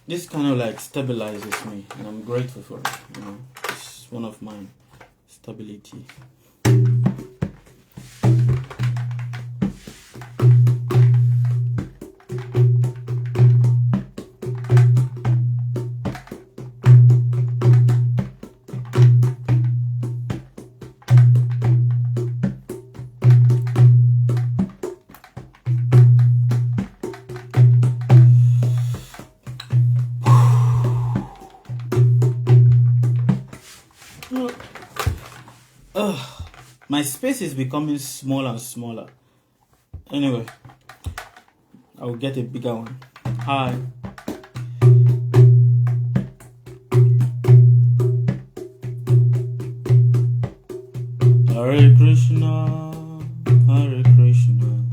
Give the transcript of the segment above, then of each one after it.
this kind of like stabilizes me, and I'm grateful for it. It's one of my stability. My space is becoming smaller and smaller. Anyway, I'll get a bigger one. Hi. Hare Krishna, Hare Krishna,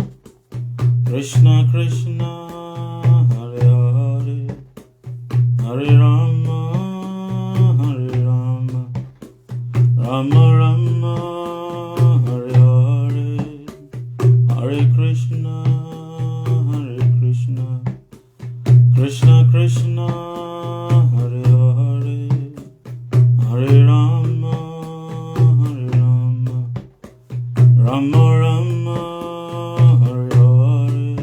Krishna Krishna, Hare Hare, Hare Rama, Hare Rama, Rama Rama, Hare Hare, Hare Krishna, Hare Krishna, Krishna Krishna, Hare Hare, Hare Rama, Hare Rama, Rama Rama, Hare Hare,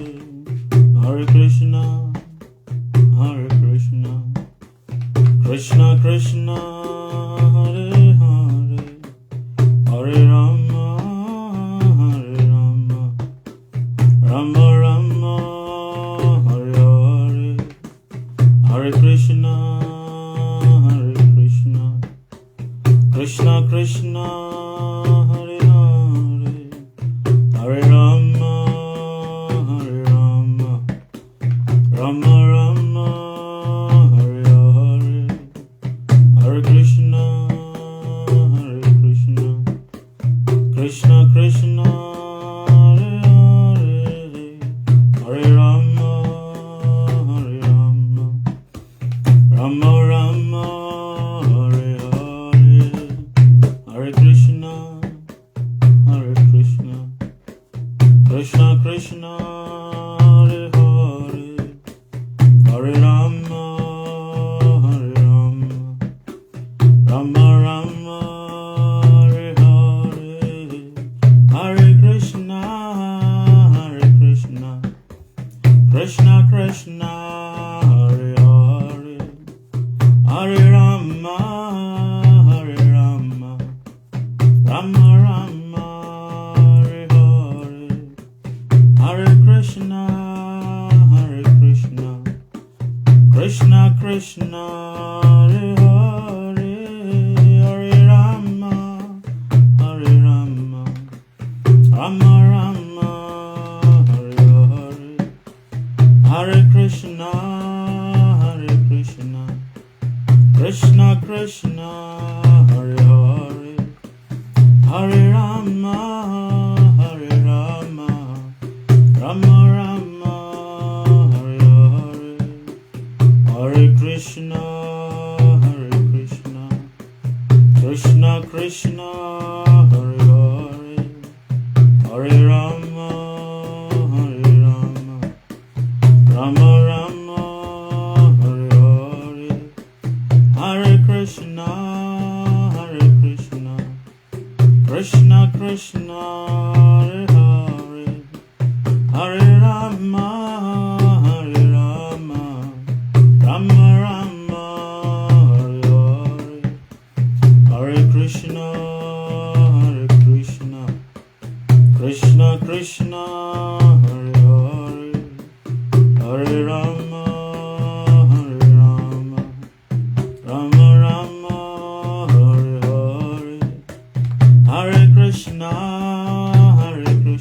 Hare Krishna, Hare Krishna, Krishna Krishna, Hare Hare, Hare Rama, Hare Rama, Rama Rama, Hare Hare, Hare Krishna, Hare Krishna, Krishna Krishna, Hare Hare, Hare Rama, Hare Rama, Rama Rama, Hare Hare, Hare Krishna, Hare Krishna, Krishna Krishna, Hare Hare, Hare Rama, Hare Rama, Rama Rama, Hare Hare, Hare Krishna, Hare Krishna, Krishna Krishna, Hare Hare, Hare Rama, Hare Rama, Rama Rama, Hare Hare, Hare Krishna, Hare Krishna, Krishna Krishna, Hare Hare, Hare Rama, Hare Rama, Rama Rama, Hare Hare, Hare Krishna, Hare Krishna, Krishna Krishna, Hare Hare, Hare Rama, Hare Rama, Rama Rama, Hare Hare, Hare Krishna, Hare Krishna, Krishna Krishna, Hare Hare, Hare Rama, Hare Rama, Rama Rama, Hare Hare, Hare Krishna, Hare Krishna, Krishna Krishna, Hare Hare, Hare Rama, Hare Rama, Rama Rama, Hare Hare, Hare Krishna, Hare Krishna, Krishna Krishna, Hare Hare, Hare Rama, Hare Rama, Rama Rama, Hare Hare, Hare Krishna, Hare Krishna, Krishna Krishna, Hare Hare, Hare Rama, Hare Rama, Rama Rama, Hare Hare, Hare Krishna, Hare Krishna,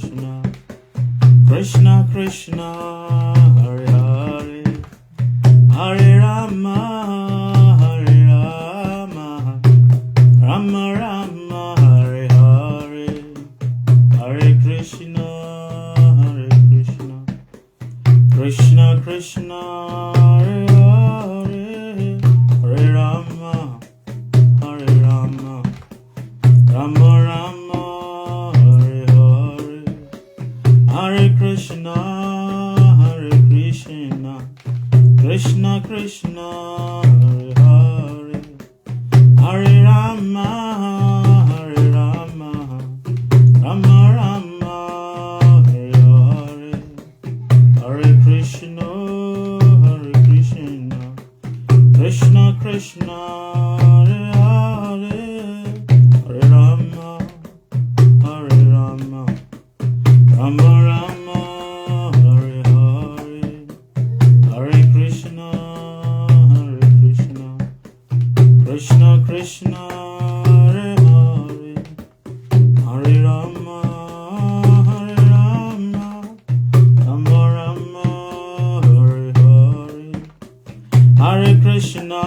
Krishna, Hare Hare, Hare Rama, Hare Rama, Rama Rama, Hare Hare, Hare Krishna, Krishna Krishna, Hare Hare, Hare Rama, Hare Rama, Rama Rama, Hare Hare, Hare Krishna,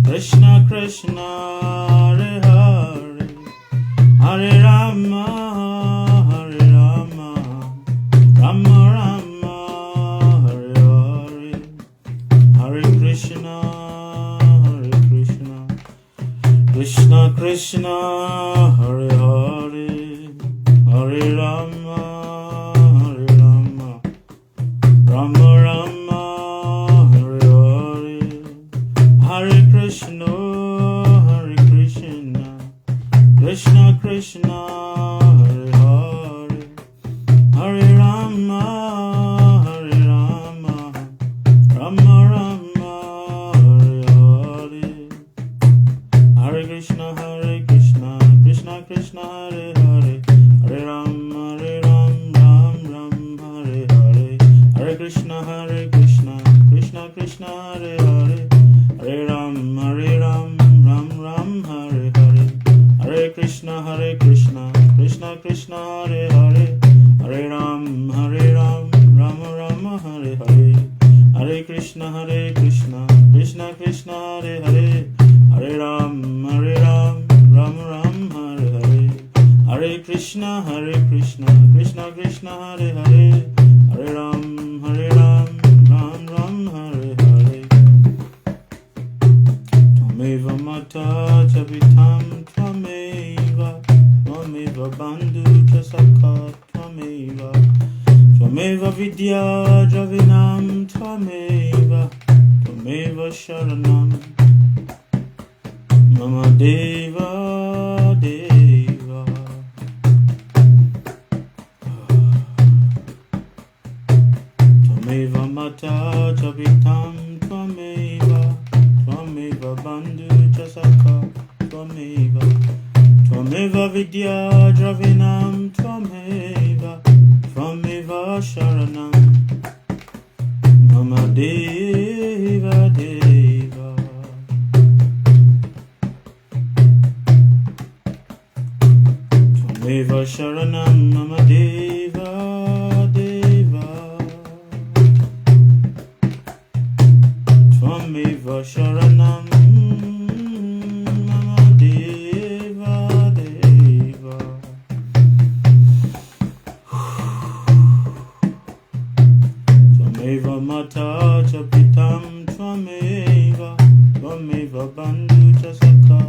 Krishna Krishna, Hare Hare, Hare Rama, Hare Rama, Rama Rama, Hare Hare, Hare Krishna, Krishna Krishna, Hare Hare, Hare Rama, Hare Rama, Rama Rama, Hare Hare, Hare Krishna, Krishna Krishna, Hare Hare, Hare Rama, Hare Rama, Rama Rama, Hare Hare, Hare Krishna, Krishna Krishna, Hare Hare, Hare Ram, Ram Ram, Hare Hare, Hare Krishna, Krishna Krishna, Hare Hare, Hare Ram, Ram Ram, Hare Hare, Hare Krishna, Krishna Krishna, Hare Hare, Hare Ram, Ram Ram, Hare Hare, Hare Krishna, Krishna Krishna, Hare Hare, Hare Ram, Ram Ram, Hare Hare, Hare Krishna, Krishna Krishna, Hare Hare, Hare Ram, Ram Ram, Hare Hare. Tvameva mata cha pitam, Tvameva bandhu cha sakha, Tvameva vidya dravinam, Tvameva sharanam, Mama Deva Deva. Tvameva mata cha pitam, Tvameva bandhu cha sakha, Tvameva vidya dravinam, Tvameva sharanam, Mama Deva Deva. Tvameva sharanam, Mama Deva Deva. Tvameva sharanam, Mama Deva Deva. Tvameva mata cha pitam, Tvameva bandhu cha sakha,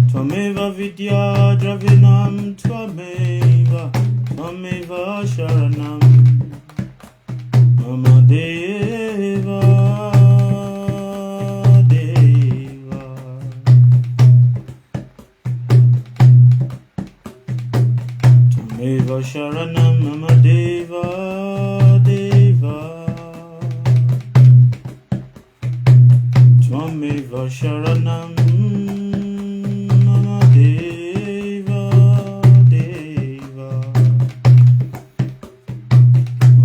Tvameva vidya dravinam, Tvameva sharanam, Mama Deva Deva. Tvameva sharanam, Mama Deva Deva. Tvameva sharanam, Mama Deva Deva.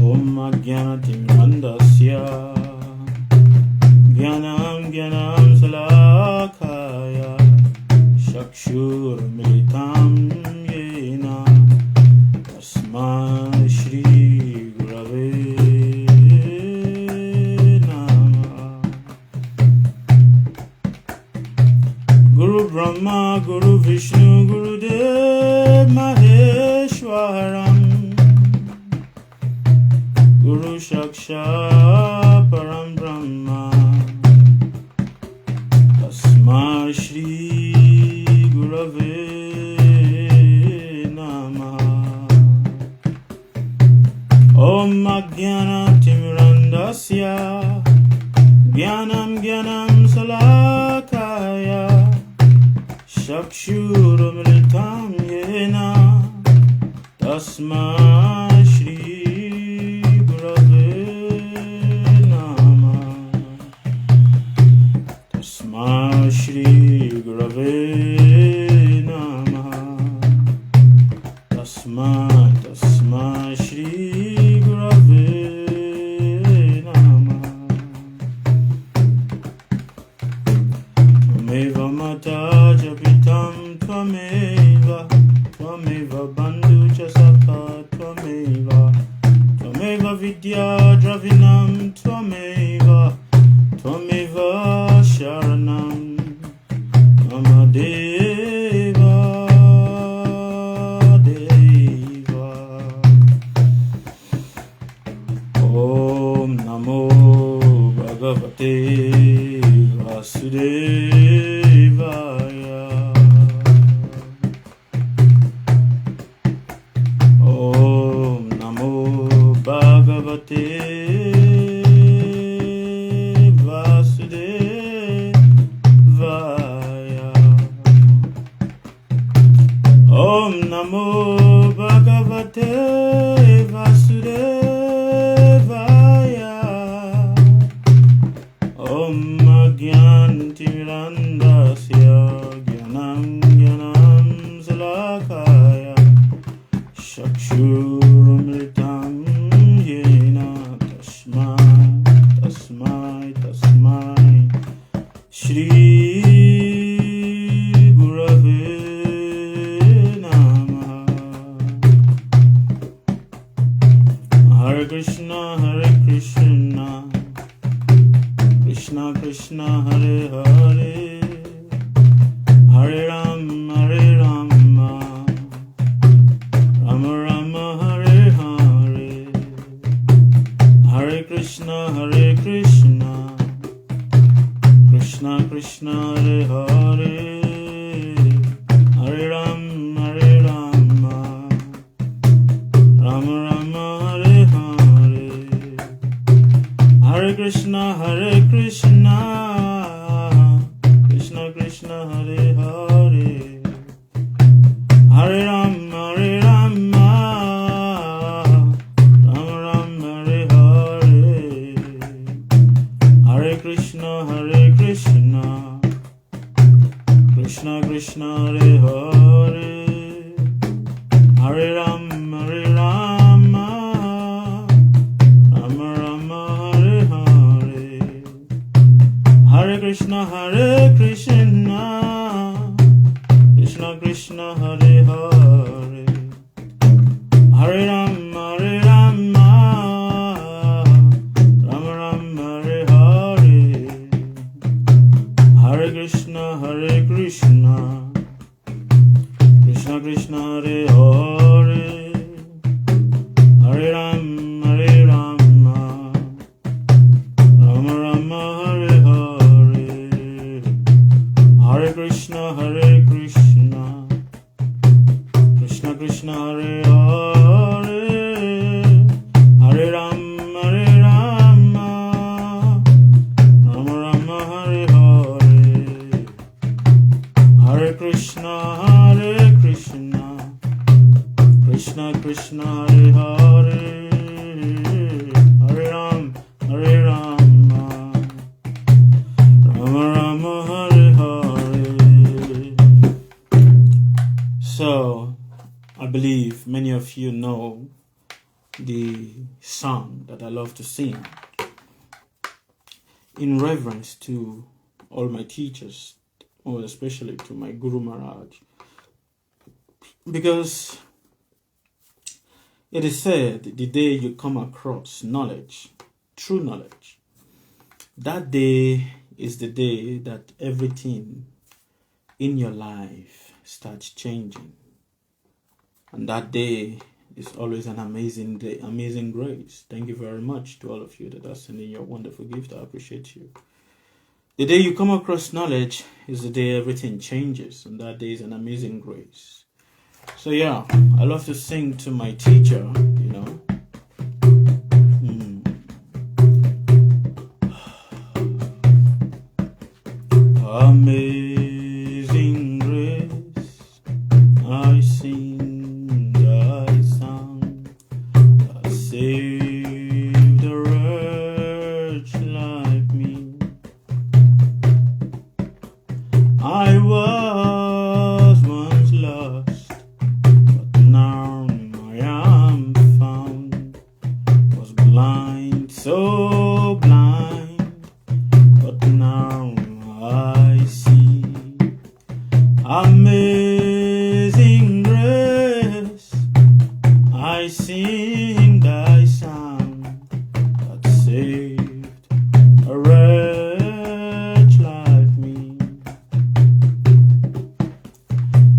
Om Ajnanatimrandasya Jnanam Salakaya Chakshurmilitam Yena Tasmai Shri Gurave Namah. Guru Brahma, Guru Vishnu, Guru Dev Maheshwaram, Guru Shakshat Param Brahma, Tasmai Shri Gurave Namah. Om Ajnanatimrandasya Jnanam Salakaya Chakshurmilitam Yena Tasmai Shri Gurave Namah. Gurave Namaha. Tasmai Shri Gurave Namaha. Tvameva Mata Japitam Tvameva Bandhu Chasaka Tvameva Vidya Dravinam Tvameva Sharanam Amadeva Deva. Om Namo Bhagavate Vasudevaya. Om Namo Bhagavate Vasudevaya. Om Namo Bhagavate Vasudevaya. Om Gyantimirandasya Gyanam Salakaya Chakshurumritam Yena Tasmai Shri Gurave Namaha. Hare Krishna Krishna Krishna Hare Hare Hare Rama Rama Rama Hare Hare. Hare Krishna Krishna Krishna Hare Hare Hare Rama Rama Rama Hare Hare. Hare Krishna Krishna Krishna Hare Hare Hare Rama Rama Rama Hare Hare. Hare Krishna Krishna Krishna Hare Hare Hare Rama Rama Rama Hare Hare. Hare Krishna Krishna Krishna Hare Hare Hare Rama Rama Rama Hare Hare. Hare Krishna Krishna Krishna Hare Hare Hare Rama Rama Rama Hare Hare. Hare Krishna Krishna Krishna Hare Hare Hare Rama Rama Rama Hare Hare. Hare Krishna Krishna Krishna Hare Hare Hare Rama Rama Rama Hare Hare. So I believe many of you know the song that I love to sing in reverence to all my teachers, or especially to my Guru Maharaj, because it is said the day you come across knowledge, true knowledge, that day is the day that everything in your life starts changing. And that day is always an amazing day, amazing grace. Thank you very much to all of you that are sending your wonderful gift. I appreciate you. The day you come across knowledge is the day everything changes, and that day is an amazing grace. So yeah, I love to sing to my teacher, you know. Amazing grace, I sing thy song, that saved a wretch like me. I was once lost, but now I am found. Was blind, so blind, but now I see. Amazing grace, I sing thy song that saved a wretch like me.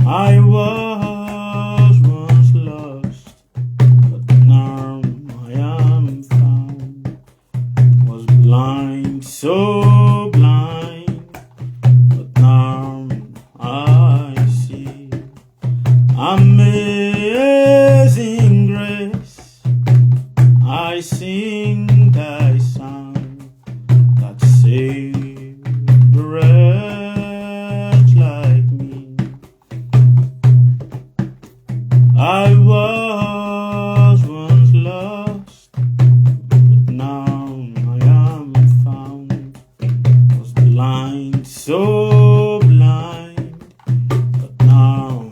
I was once lost, but now I am found. Was blind, so blind, but now I see. Amazing grace, I sing thy song that saved a wretch like me. I was once lost, but now I am found. Was blind, so blind, but now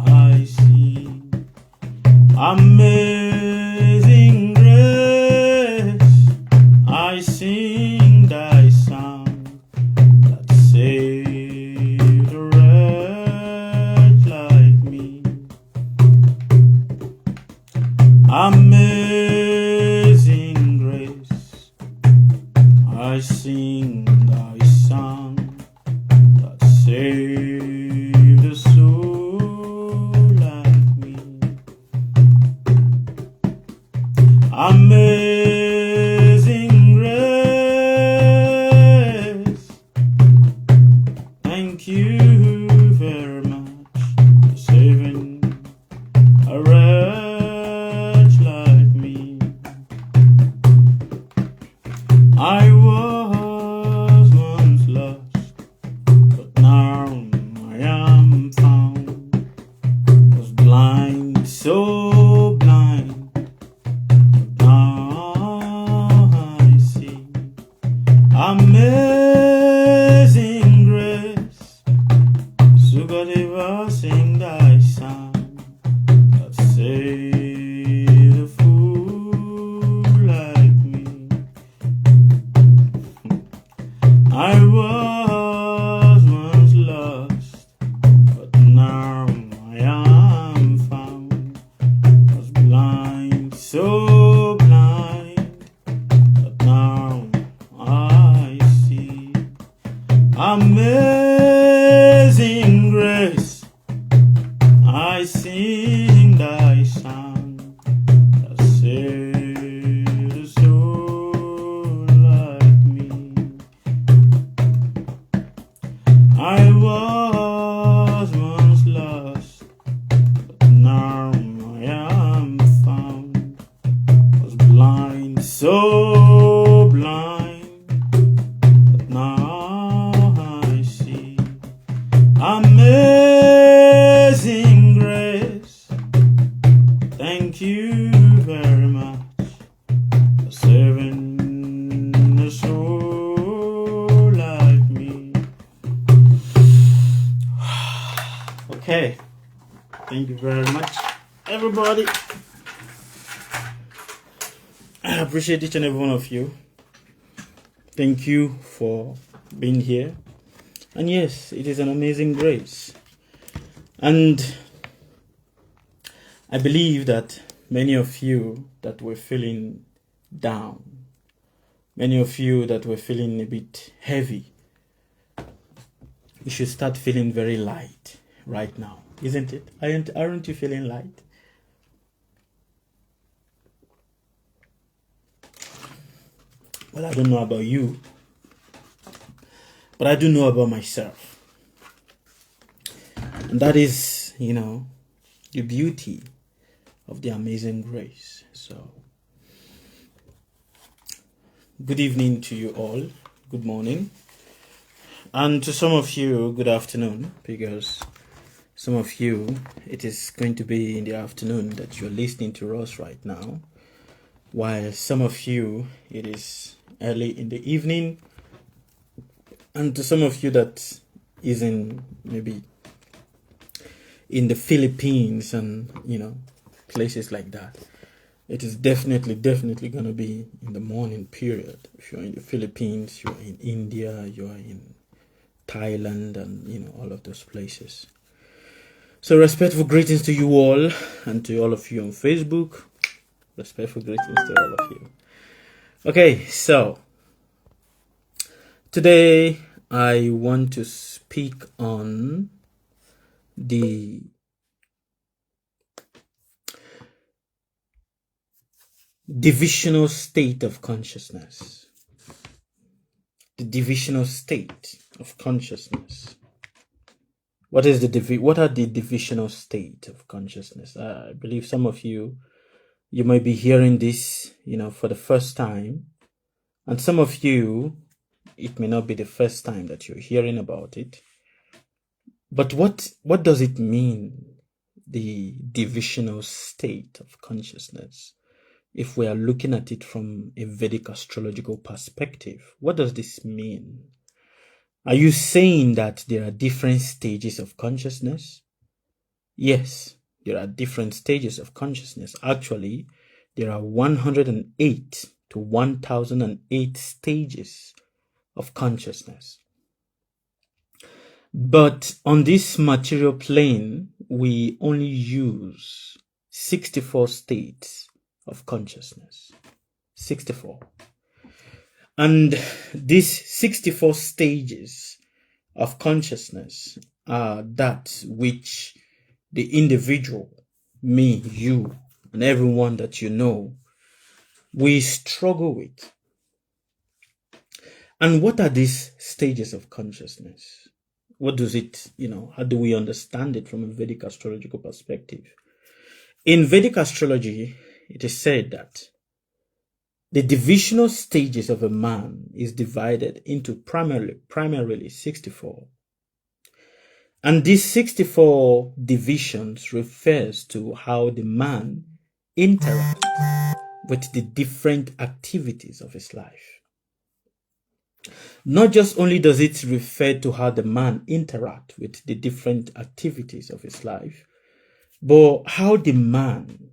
I see. Amazing grace, I sing thy song that saved a wretch like me. Amazing grace, I sing thy song that saved a soul like me. Amazing grace, thank you very much for saving a wretch like me. I was once lost, but now I am found. Was blind, so blind, but now I see. Amazing grace, Sukadeva, sing thy song that saved a fool like me. I was once lost, but now I am found. Was blind, so blind, but now I see. Amazing grace, I sing thy song that saved a soul like me. I was once lost, but now I am found. Was blind, so blind, but now I see. Amazing grace, thank you very much for saving a soul like me. Okay, thank you very much, everybody. I appreciate each and every one of you. Thank you for being here. And yes, it is an amazing grace. And I believe that many of you that were feeling down, many of you that were feeling a bit heavy, you should start feeling very light right now, isn't it? Aren't you feeling light? Well, I don't know about you, but I do know about myself. And that is, the beauty of the amazing grace. So, good evening to you all. Good morning. And to some of you, good afternoon, because some of you, it is going to be in the afternoon that you're listening to us right now, while some of you, it is early in the evening, and to some of you that is in maybe in the Philippines and, places like that, it is definitely going to be in the morning period. If you're in the Philippines, you're in India, you're in Thailand, and, all of those places. So respectful greetings to you all, and to all of you on Facebook. Respectful greetings to all of you. Okay, so today I want to speak on the divisional state of consciousness. The divisional state of consciousness. What are the divisional state of consciousness? I believe some of you might be hearing this, for the first time, and some of you, it may not be the first time that you're hearing about it. But what does it mean, the divisional state of consciousness? If we are looking at it from a Vedic astrological perspective, what does this mean? Are you saying that there are different stages of consciousness? Yes, there are different stages of consciousness. Actually, there are 108 to 1008 stages of consciousness. But on this material plane, we only use 64 states of consciousness. 64. And these 64 stages of consciousness are that which the individual, me, you, and everyone that you know, we struggle with. And what are these stages of consciousness? What does it, how do we understand it from a Vedic astrological perspective? In Vedic astrology, it is said that the divisional stages of a man is divided into primarily 64. And these 64 divisions refers to how the man interacts with the different activities of his life. Not just only does it refer to how the man interacts with the different activities of his life, but how the man,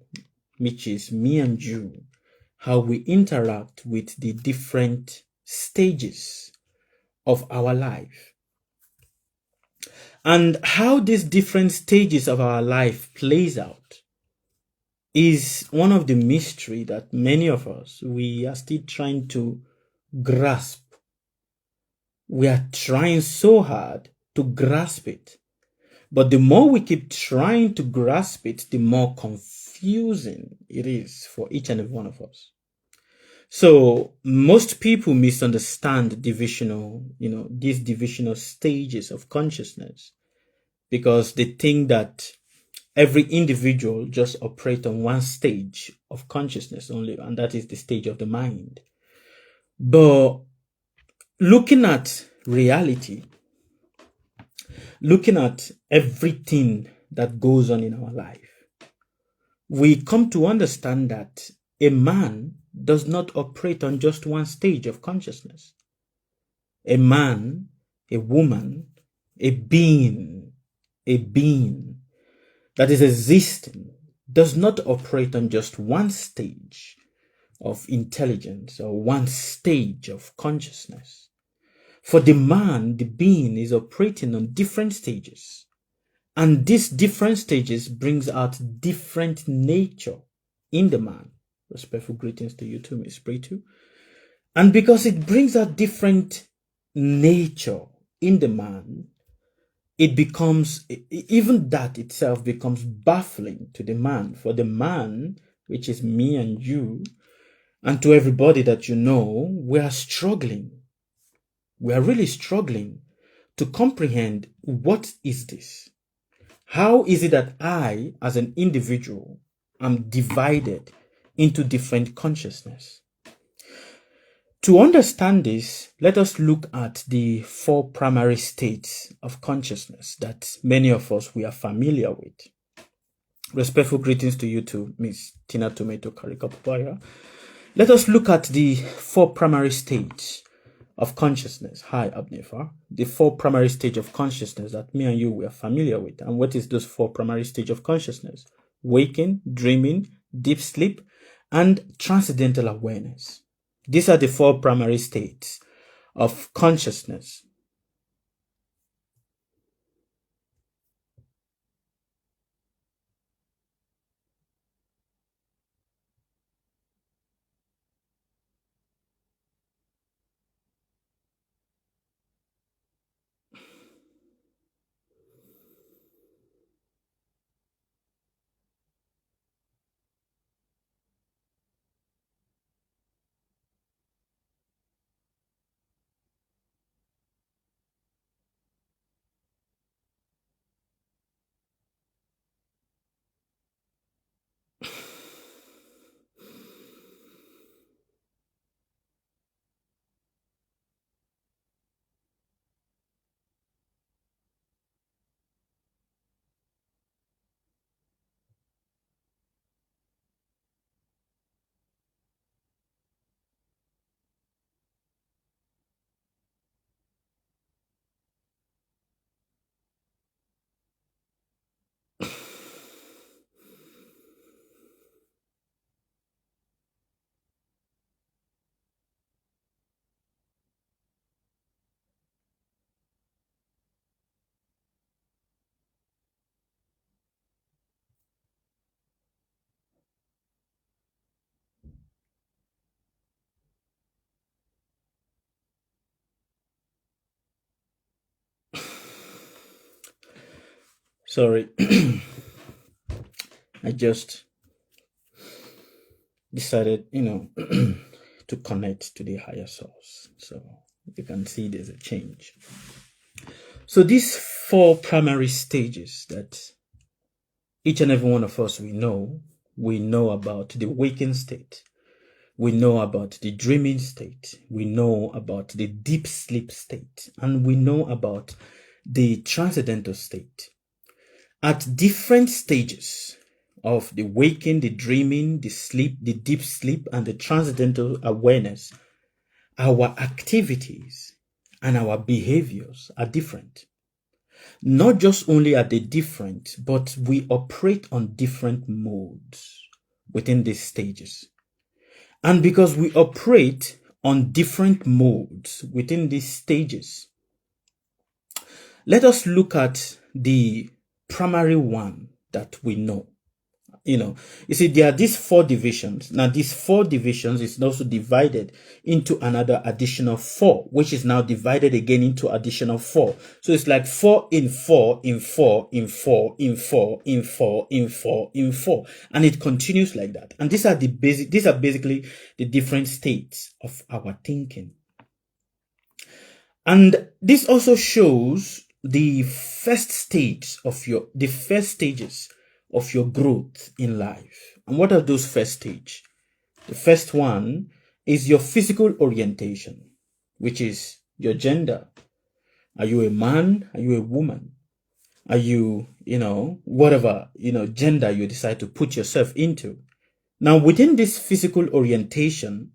which is me and you, how we interact with the different stages of our life. And how these different stages of our life plays out is one of the mystery that many of us, we are still trying to grasp. We are trying so hard to grasp it. But the more we keep trying to grasp it, the more confusing it is for each and every one of us. So most people misunderstand these divisional stages of consciousness, because they think that every individual just operates on one stage of consciousness only, and that is the stage of the mind. But looking at reality, looking at everything that goes on in our life, we come to understand that a man does not operate on just one stage of consciousness. A man, a woman, a being that is existing does not operate on just one stage of intelligence or one stage of consciousness. For the man, the being is operating on different stages. And these different stages brings out different nature in the man. Respectful greetings to you too, Miss Pretu. And because it brings out different nature in the man, it becomes, even that itself becomes baffling to the man. For the man, which is me and you, and to everybody that you know, we are struggling. We are really struggling to comprehend, what is this? How is it that I, as an individual, am divided into different consciousness? To understand this, let us look at the 4 primary states of consciousness that many of us, we are familiar with. Respectful greetings to you too, Miss Tina Tomato Karika Papaya. Let us look at the 4 primary states of consciousness. Hi, Abnefa. The four primary stage of consciousness that me and you were familiar with. And what is those four primary stage of consciousness? Waking, dreaming, deep sleep, and transcendental awareness. These are the four primary states of consciousness. Sorry, I just decided, to connect to the higher source. So you can see there's a change. So these four primary stages that each and every one of us we know about the waking state. We know about the dreaming state. We know about the deep sleep state. And we know about the transcendental state. At different stages of the waking, the dreaming, the sleep, the deep sleep, and the transcendental awareness, our activities and our behaviors are different. Not just only are they different, but we operate on different modes within these stages. And because we operate on different modes within these stages, let us look at the primary one that we know. You see, there are these four divisions. Now, these four divisions is also divided into another additional four, which is now divided again into additional four. So it's like 4 in 4 in 4 in 4 in 4 in 4 in 4 in 4. And it continues like that. And these are basically the different states of our thinking. And this also shows the first stages of your growth in life. And what are those first stages? The first one is your physical orientation, which is your gender. Are you a man? Are you a woman? Are you, whatever, gender you decide to put yourself into? Now, within this physical orientation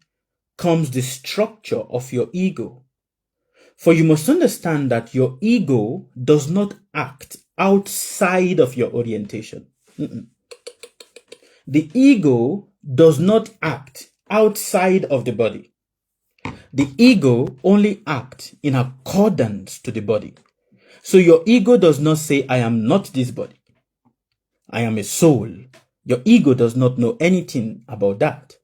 comes the structure of your ego. For you must understand that your ego does not act outside of your orientation. The ego does not act outside of the body. The ego only acts in accordance to the body. So your ego does not say, I am not this body. I am a soul. Your ego does not know anything about that.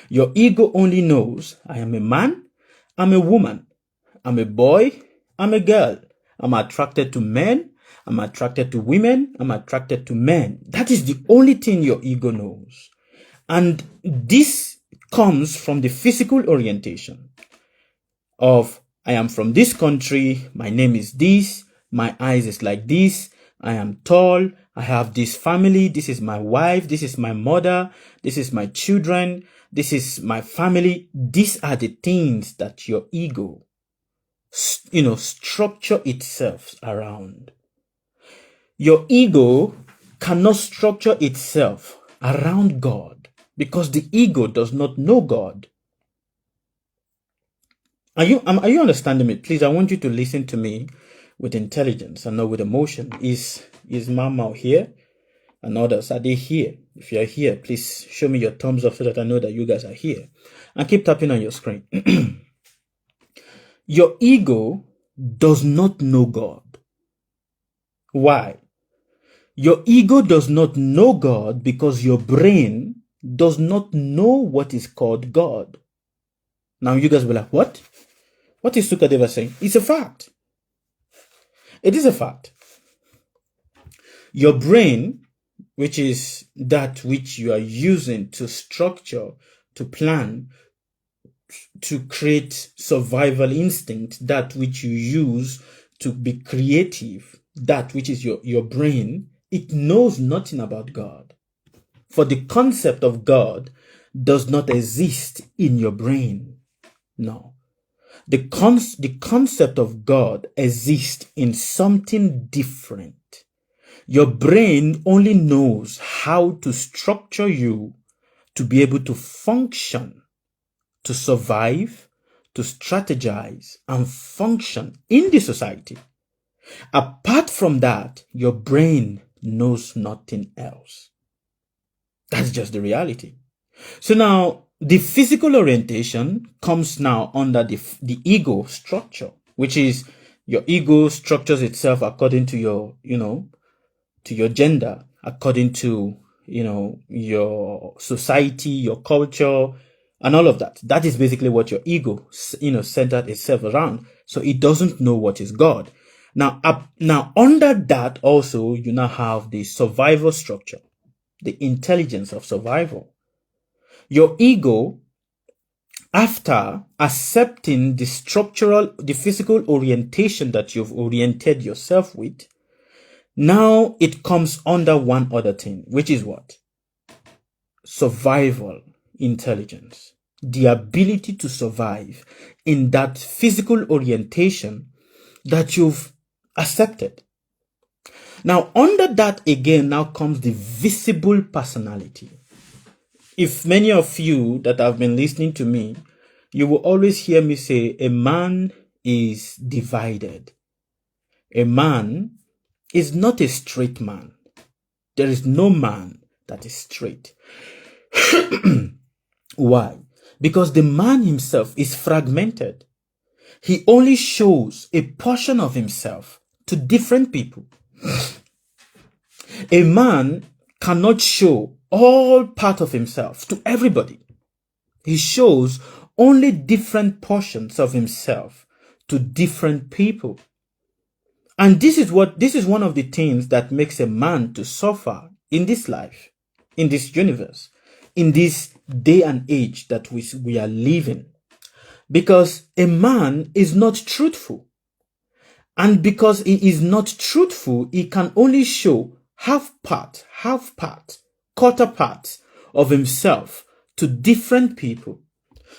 Your ego only knows, I am a man, I'm a woman, I'm a boy, I'm a girl. I'm attracted to men, I'm attracted to women, I'm attracted to men. That is the only thing your ego knows. And this comes from the physical orientation of, I am from this country, my name is this, my eyes is like this, I am tall, I have this family, this is my wife, this is my mother, this is my children, this is my family. These are the things that your ego, structure itself around. Your ego cannot structure itself around God because the ego does not know God. Are you understanding me? Please, I want you to listen to me with intelligence and not with emotion. Is Mama here and others? Are they here? If you are here, please show me your thumbs up so that I know that you guys are here. And keep tapping on your screen. Your ego does not know God. Why? Your ego does not know God because your brain does not know what is called God. Now you guys will be like, what? What is Sukadeva saying? It's a fact. It is a fact. Your brain, which is that which you are using to structure, to plan, to create survival instinct, that which you use to be creative, that which is your brain, it knows nothing about God. For the concept of God does not exist in your brain. No. The concept of God exists in something different. Your brain only knows how to structure you to be able to function, to survive, to strategize, and function in the society. Apart from that, your brain knows nothing else. That's just the reality. So now, the physical orientation comes now under the ego structure, which is your ego structures itself according to your, to your gender, according to, your society, your culture, and all of that. That is basically what your ego, centered itself around. So it doesn't know what is God. Now under that also, you now have the survival structure, the intelligence of survival. Your ego, after accepting the physical orientation that you've oriented yourself with, now it comes under one other thing, which is what? Survival intelligence. The ability to survive in that physical orientation that you've accepted. Now, under that again, now comes the visible personality. If many of you that have been listening to me, you will always hear me say, a man is divided. A man is not a straight man. There is no man that is straight. Why? Because the man himself is fragmented. He only shows a portion of himself to different people. A man cannot show all part of himself to everybody. He shows only different portions of himself to different people. And this is one of the things that makes a man to suffer in this life, in this universe, in this day and age that we are living. Because a man is not truthful. And because he is not truthful, he can only show half part, quarter part of himself to different people.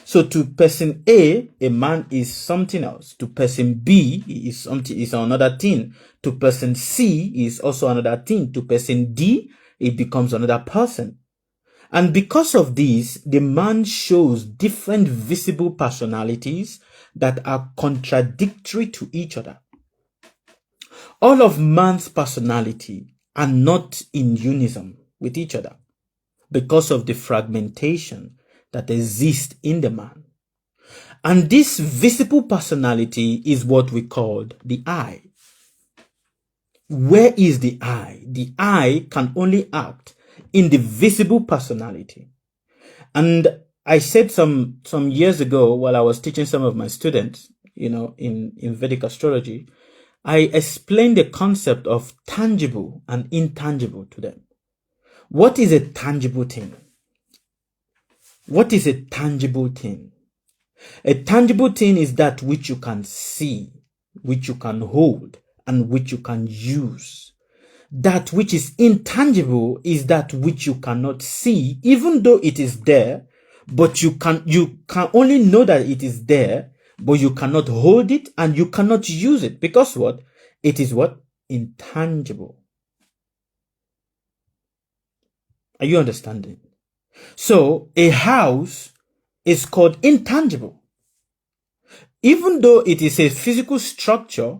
So to person A, a man is something else. To person B, he is another thing. To person C, he is also another thing. To person D, it becomes another person. And because of this, the man shows different visible personalities that are contradictory to each other. All of man's personality are not in unison with each other because of the fragmentation that exists in the man. And this visible personality is what we call the I. Where is the I? The I can only act in the visible personality. And I said some years ago while I was teaching some of my students, in Vedic astrology, I explained the concept of tangible and intangible to them. What is a tangible thing? What is a tangible thing? A tangible thing is that which you can see, which you can hold, and which you can use. That which is intangible is that which you cannot see, even though it is there, but you can only know that it is there, but you cannot hold it and you cannot use it because what? It is what? Intangible. Are you understanding? So a house is called intangible. Even though it is a physical structure,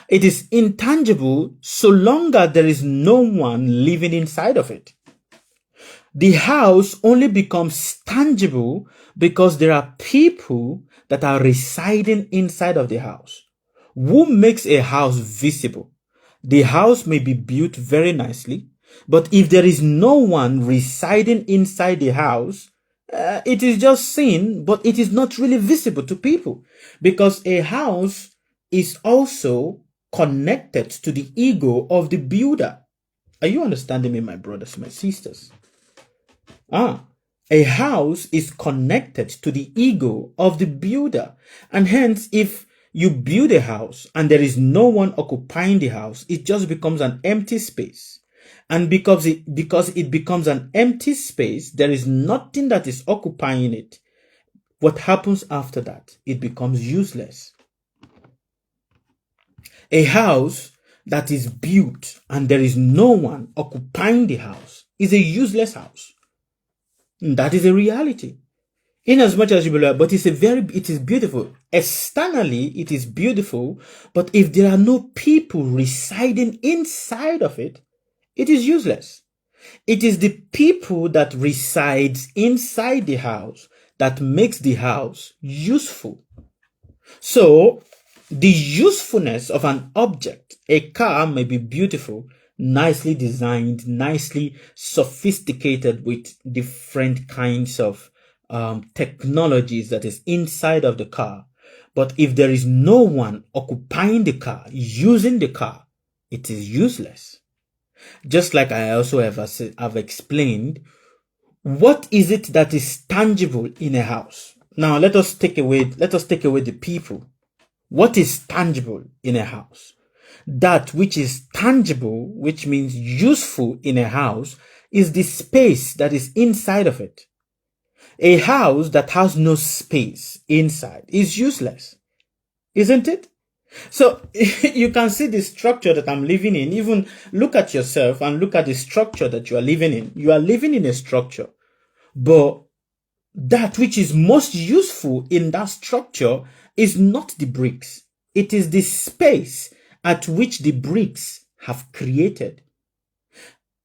it is intangible so long as there is no one living inside of it. The house only becomes tangible because there are people that are residing inside of the house. Who makes a house visible? The house may be built very nicely, but if there is no one residing inside the house, it is just seen, but it is not really visible to people, because a house is also connected to the ego of the builder. Are you understanding me, my brothers, my sisters? A house is connected to the ego of the builder. And hence, if you build a house and there is no one occupying the house, it just becomes an empty space. And because it becomes an empty space, there is nothing that is occupying it. What happens after that? It becomes useless. A house that is built and there is no one occupying the house is a useless house. That is a reality. In as much as you believe, but it is beautiful. Externally, it is beautiful, but if there are no people residing inside of it, it is useless. It is the people that resides inside the house that makes the house useful. So, the usefulness of an object, a car may be beautiful, nicely designed, nicely sophisticated with different kinds of technologies that is inside of the car. But if there is no one occupying the car, using the car, it is useless. Just like I also have explained, what is it that is tangible in a house? Now let us take away the people. What is tangible in a house? That which is tangible, which means useful in a house, is the space that is inside of it. A house that has no space inside is useless, isn't it? So you can see the structure that I'm living in. Even look at yourself and look at the structure that you are living in. You are living in a structure, but that which is most useful in that structure is not the bricks. It is the space at which the bricks have created.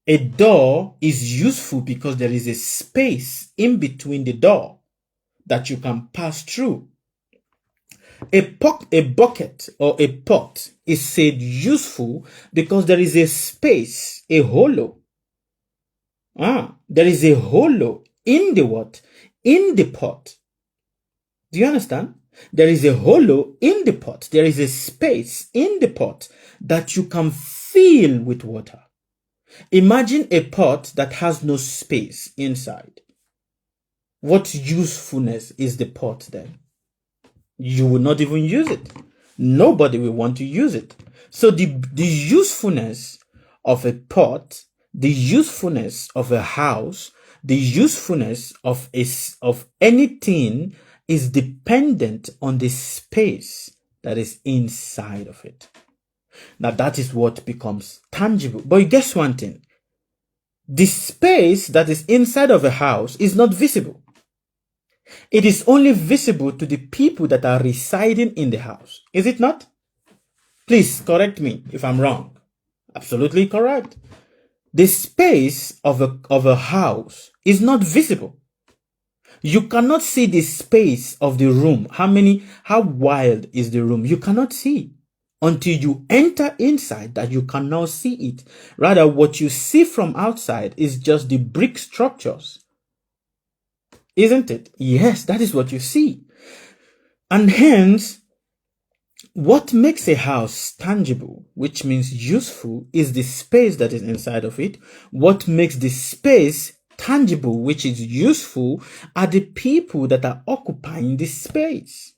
A door is useful because there is a space in between the door that you can pass through. A bucket or a pot is said useful because there is a space, a hollow. There is a hollow in the what? In the pot. Do you understand? There is a hollow in the pot. There is a space in the pot that you can fill with water. Imagine a pot that has no space inside. What usefulness is the pot then? You will not even use it. Nobody will want to use it. So the usefulness of a pot, the usefulness of a house, the usefulness of anything is dependent on the space that is inside of it. Now that is what becomes tangible. But guess one thing. The space that is inside of a house is not visible. It is only visible to the people that are residing in the house. Is it not? Please correct me if I'm wrong. Absolutely correct. The space of a house is not visible. You cannot see the space of the room. How wide is the room? You cannot see until you enter inside that you can now see it. Rather, what you see from outside is just the brick structures. Isn't it? Yes, that is what you see. And hence, what makes a house tangible, which means useful, is the space that is inside of it. What makes the space tangible, which is useful, are the people that are occupying this space.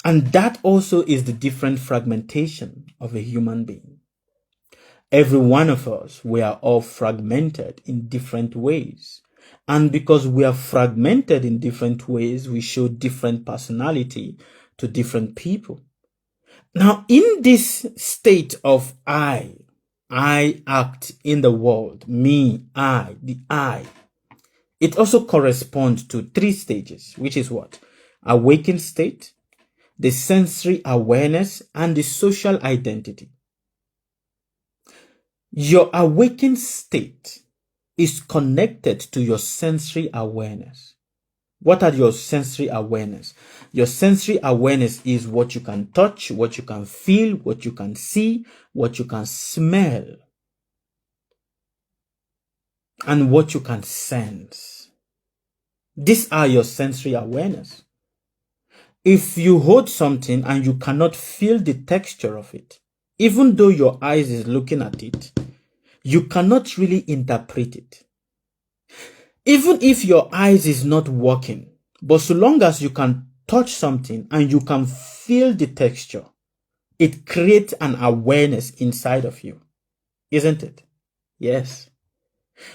And that also is the different fragmentation of a human being. Every one of us, we are all fragmented in different ways. And because we are fragmented in different ways, we show different personality to different people. Now, in this state of I act in the world, me, I, the I, it also corresponds to 3 stages, which is what? awakened state, the sensory awareness, and the social identity. Your awakened state is connected to your sensory awareness. What are your sensory awareness? Your sensory awareness is what you can touch, what you can feel, what you can see, what you can smell, and what you can sense. These are your sensory awareness. If you hold something and you cannot feel the texture of it, even though your eyes is looking at it, you cannot really interpret it. Even if your eyes is not working, but so long as you can touch something and you can feel the texture, it creates an awareness inside of you, isn't it? Yes.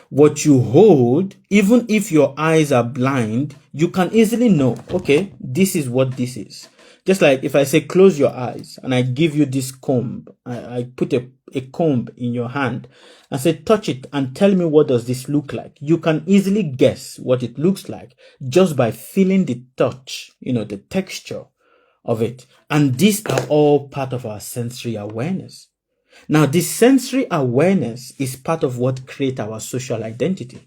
What you hold, even if your eyes are blind, you can easily know, okay, this is what this is. Just like if I say close your eyes and I give you this comb, I put a comb in your hand and say touch it and tell me what does this look like. You can easily guess what it looks like just by feeling the touch, the texture of it. And these are all part of our sensory awareness. Now, this sensory awareness is part of what creates our social identity.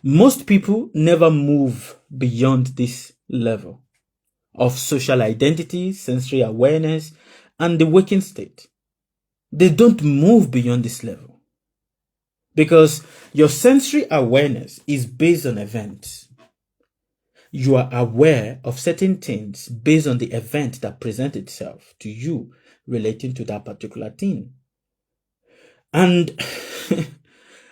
Most people never move beyond this level of social identity, sensory awareness, and the waking state. They don't move beyond this level because your sensory awareness is based on events. You are aware of certain things based on the event that presents itself to you relating to that particular thing. And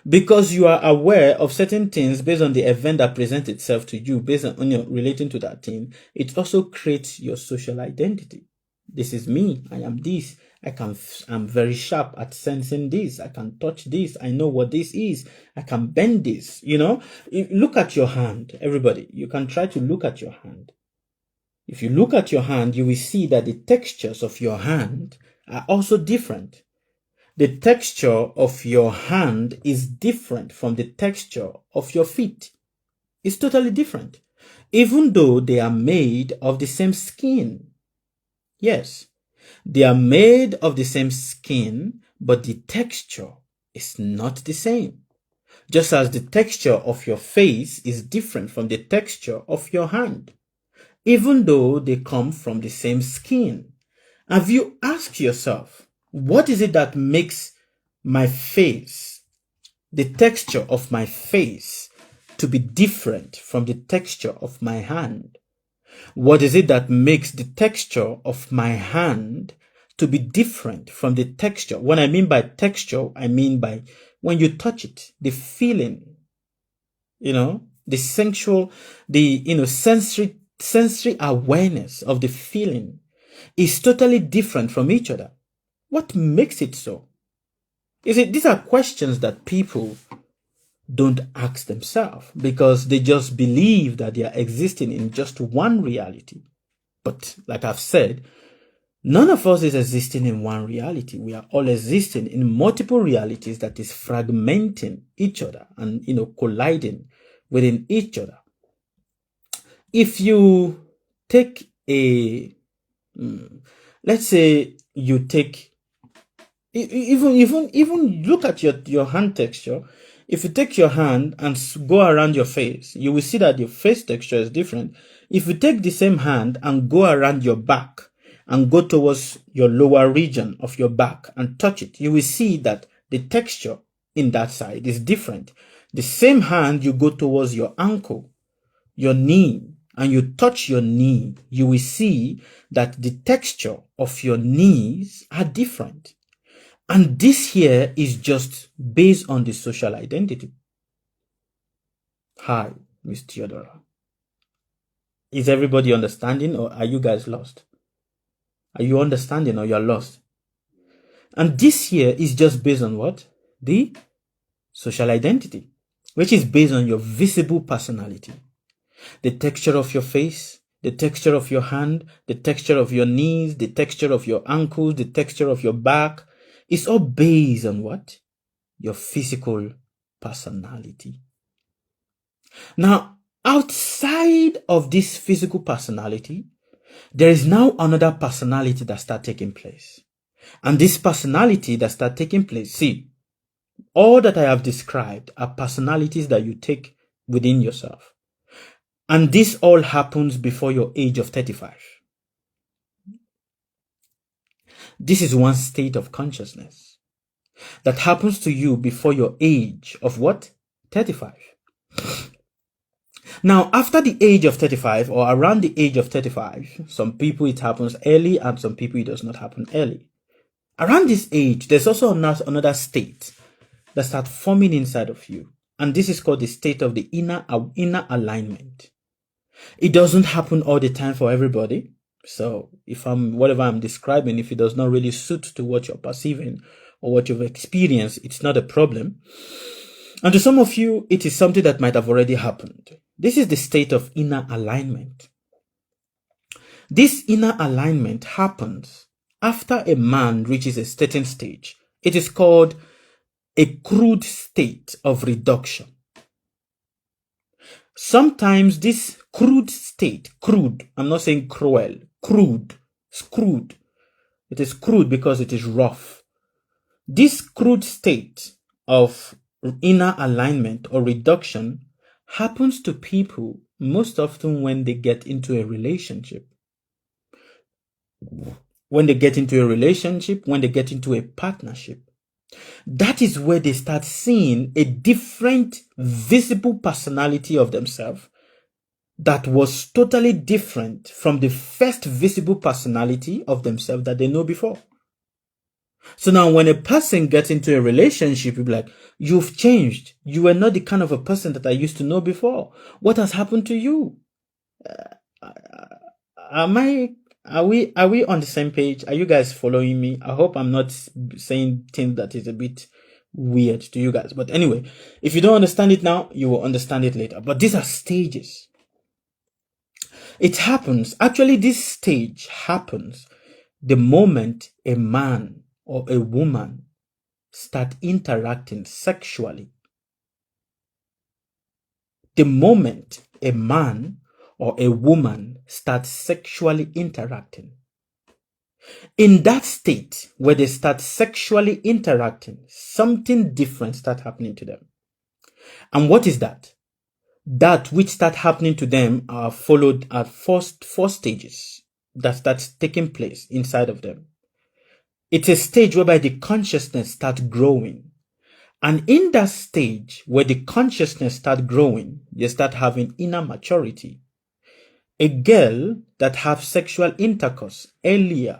because you are aware of certain things based on the event that presents itself to you based on relating to that thing, it also creates your social identity. This is me. I am this. I'm very sharp at sensing this. I can touch this. I know what this is. I can bend this. Look at your hand. Everybody, you can try to look at your hand. If you look at your hand, you will see that the textures of your hand are also different. The texture of your hand is different from the texture of your feet. It's totally different, even though they are made of the same skin. Yes, they are made of the same skin, but the texture is not the same. Just as the texture of your face is different from the texture of your hand, even though they come from the same skin. Have you asked yourself, what is it that makes my face, the texture of my face, to be different from the texture of my hand? What is it that makes the texture of my hand to be different from the texture? When I mean by texture, I mean by when you touch it, the feeling, the sensual, the sensory awareness of the feeling is totally different from each other. What makes it so? These are questions that people don't ask themselves because they just believe that they are existing in just one reality. But like I've said, none of us is existing in one reality. We are all existing in multiple realities that is fragmenting each other and, colliding within each other. If you take let's say you take, even look at your hand texture. If you take your hand and go around your face, you will see that your face texture is different. If you take the same hand and go around your back and go towards your lower region of your back and touch it, you will see that the texture in that side is different. The same hand, you go towards your ankle, your knee, and you touch your knee, you will see that the texture of your knees are different. And this here is just based on the social identity. Hi, Miss Theodora. Is everybody understanding, or are you guys lost? Are you understanding or you're lost? And this here is just based on what? The social identity, which is based on your visible personality. The texture of your face, the texture of your hand, the texture of your knees, the texture of your ankles, the texture of your back. It's all based on what? Your physical personality. Now, Outside of this physical personality, there is now another personality that starts taking place. And this personality that starts taking place, see, all that I have described are personalities that you take within yourself. And this all happens before your age of 35. This is one state of consciousness that happens to you before your age of what? 35. Now, after the age of 35 or around the age of 35, some people it happens early and some people it does not happen early. Around this age, there's also another state that starts forming inside of you. And this is called the state of the inner alignment. It doesn't happen all the time for everybody. So whatever I'm describing, if it does not really suit to what you're perceiving or what you've experienced, it's not a problem. And to some of you, it is something that might have already happened. This is the state of inner alignment. This inner alignment happens after a man reaches a certain stage. It is called a crude state of reduction. Sometimes this crude state, I'm not saying cruel, it's crude. It is crude because it is rough. This crude state of inner alignment or reduction happens to people most often when they get into a relationship. When they get into a partnership. That is where they start seeing a different visible personality of themselves that was totally different from the first visible personality of themselves that they know before. So now when a person gets into a relationship, you'll be like, you've changed. You were not the kind of a person that I used to know before. What has happened to you? Are we on the same page? Are you guys following me? I hope I'm not saying things that is a bit weird to you guys. But anyway, if you don't understand it now, you will understand it later. But these are stages. It happens. Actually, this stage happens the moment a man or a woman start interacting sexually. The moment a man or a woman starts sexually interacting. In that state where they start sexually interacting, something different starts happening to them. And what is that? That which start happening to them are followed at four stages that starts taking place inside of them. It's a stage whereby the consciousness starts growing. And in that stage where the consciousness starts growing, you start having inner maturity. A girl that have sexual intercourse earlier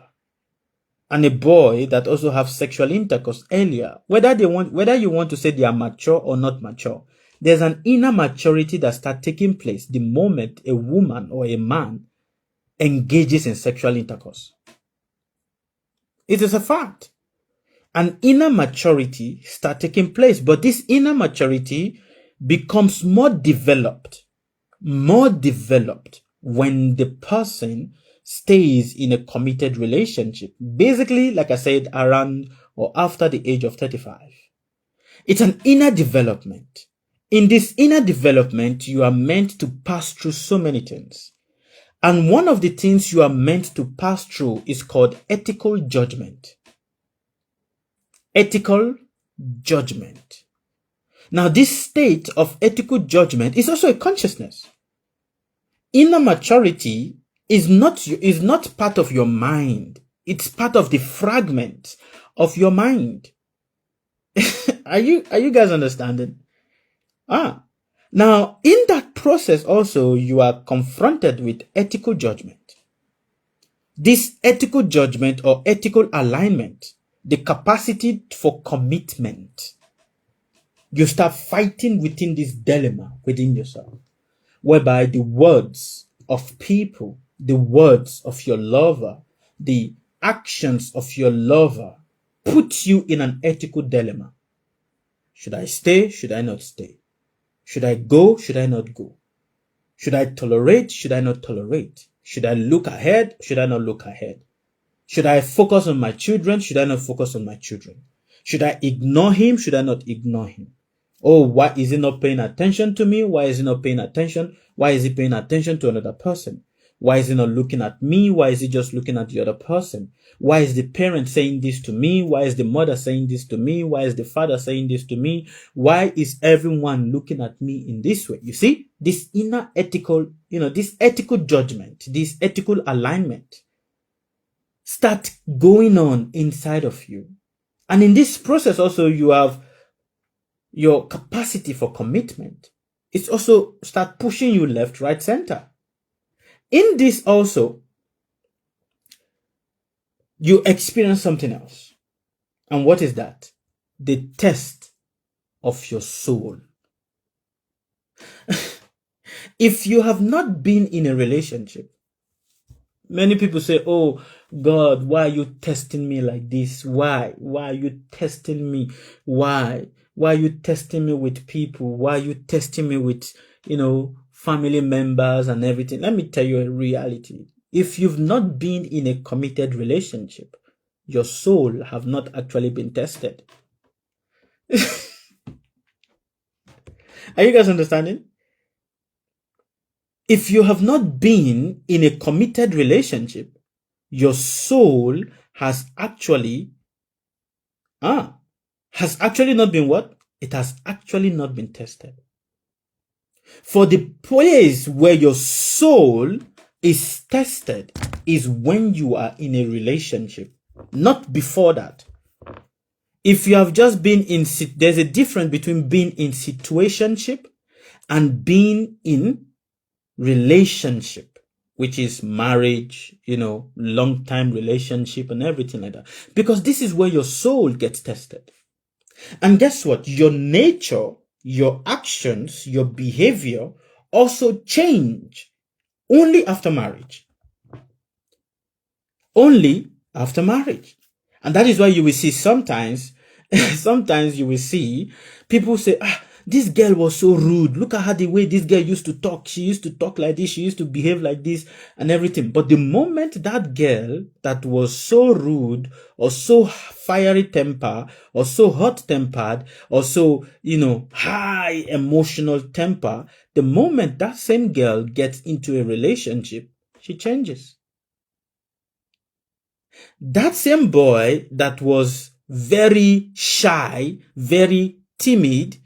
and a boy that also have sexual intercourse earlier, whether you want to say they are mature or not mature, there's an inner maturity that starts taking place the moment a woman or a man engages in sexual intercourse. It is a fact. An inner maturity starts taking place, but this inner maturity becomes more developed when the person stays in a committed relationship. Basically, like I said, around or after the age of 35. It's an inner development. In this inner development, you are meant to pass through so many things. And one of the things you are meant to pass through is called ethical judgment. Ethical judgment. Now, this state of ethical judgment is also a consciousness. Inner maturity is not part of your mind. It's part of the fragment of your mind. Are you guys understanding? Now, in that process also, you are confronted with ethical judgment. This ethical judgment or ethical alignment, the capacity for commitment. You start fighting within this dilemma within yourself, whereby the words of people, the words of your lover, the actions of your lover put you in an ethical dilemma. Should I stay? Should I not stay? Should I go? Should I not go? Should I tolerate? Should I not tolerate? Should I look ahead? Should I not look ahead? Should I focus on my children? Should I not focus on my children? Should I ignore him? Should I not ignore him? Oh, why is he not paying attention to me? Why is he not paying attention? Why is he paying attention to another person? Why is he not looking at me? Why is he just looking at the other person? Why is the parent saying this to me? Why is the mother saying this to me? Why is the father saying this to me? Why is everyone looking at me in this way? You see, this inner ethical, this ethical judgment, this ethical alignment start going on inside of you. And in this process also, you have your capacity for commitment. It's also start pushing you left, right, center. In this also, you experience something else. And what is that? The test of your soul. If you have not been in a relationship, many people say, oh, God, why are you testing me like this? Why? Why are you testing me? Why? Why are you testing me with people? Why are you testing me with, family members and everything? Let me tell you a reality. If you've not been in a committed relationship, your soul have not actually been tested. Are you guys understanding? If you have not been in a committed relationship, your soul has actually not been what? It has actually not been tested. For the place where your soul is tested is when you are in a relationship, not before that. If you have just been there's a difference between being in situationship and being in relationship, which is marriage, long time relationship and everything like that. Because this is where your soul gets tested. And guess what? Your nature, your actions, your behavior also change only after marriage. Only after marriage. And that is why you will see sometimes you will see people say, this girl was so rude. Look at her, the way this girl used to talk. She used to talk like this. She used to behave like this and everything. But the moment that girl that was so rude or so fiery temper or so hot tempered or so, high emotional temper, the moment that same girl gets into a relationship, she changes. That same boy that was very shy, very timid,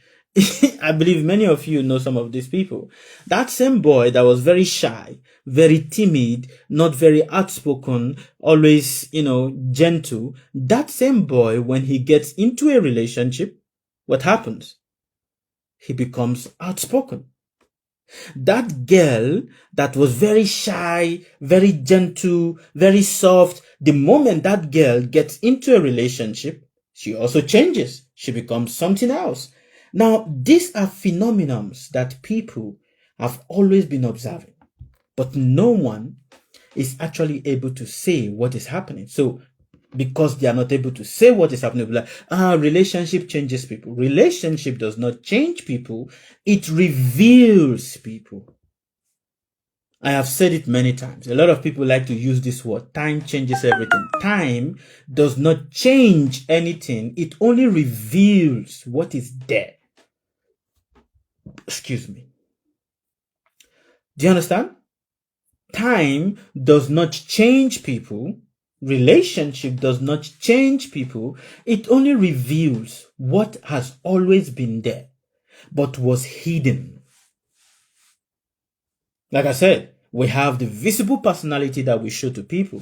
I believe many of you know some of these people. That same boy that was very shy, very timid, not very outspoken, always, gentle. That same boy, when he gets into a relationship, what happens? He becomes outspoken. That girl that was very shy, very gentle, very soft, the moment that girl gets into a relationship, she also changes. She becomes something else. Now, these are phenomena that people have always been observing, but no one is actually able to say what is happening. So, because they are not able to say what is happening, like, relationship changes people. Relationship does not change people. It reveals people. I have said it many times. A lot of people like to use this word. Time changes everything. Time does not change anything. It only reveals what is there. Excuse me. Do you understand? Time does not change people. Relationship does not change people. It only reveals what has always been there, but was hidden. Like I said, we have the visible personality that we show to people.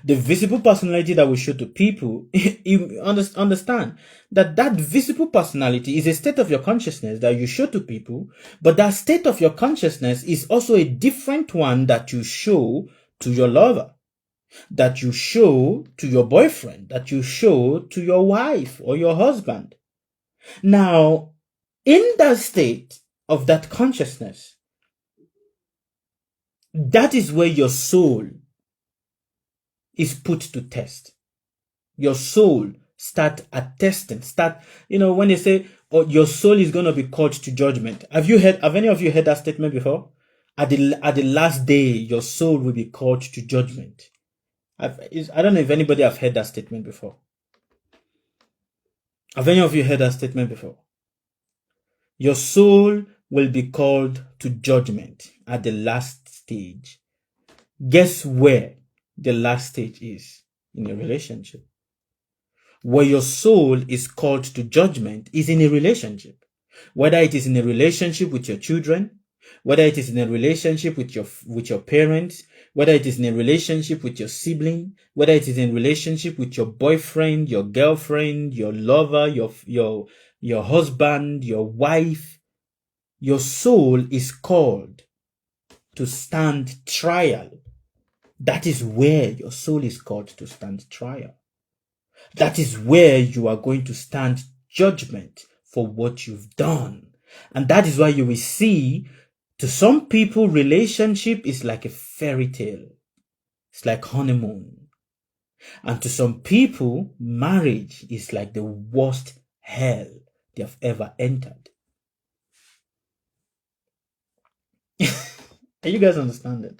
The visible personality that we show to people, you understand that visible personality is a state of your consciousness that you show to people, but that state of your consciousness is also a different one that you show to your lover, that you show to your boyfriend, that you show to your wife or your husband. Now, in that state of that consciousness, that is where your soul is put to test. Your soul start attesting. When they say, oh, your soul is going to be called to judgment. Have any of you heard that statement before? At the last day, your soul will be called to judgment. I don't know if anybody have heard that statement before. Have any of you heard that statement before? Your soul will be called to judgment at the last stage. Guess where the last stage is in a relationship? Where your soul is called to judgment is in a relationship. Whether it is in a relationship with your children, whether it is in a relationship with your parents, whether it is in a relationship with your sibling, whether it is in a relationship with your boyfriend, your girlfriend, your lover, your husband, your wife, your soul is called to stand trial. That is where your soul is called to stand trial. That is where you are going to stand judgment for what you've done. And that is why you will see, to some people, relationship is like a fairy tale. It's like honeymoon. And to some people, marriage is like the worst hell they have ever entered. Are you guys understanding?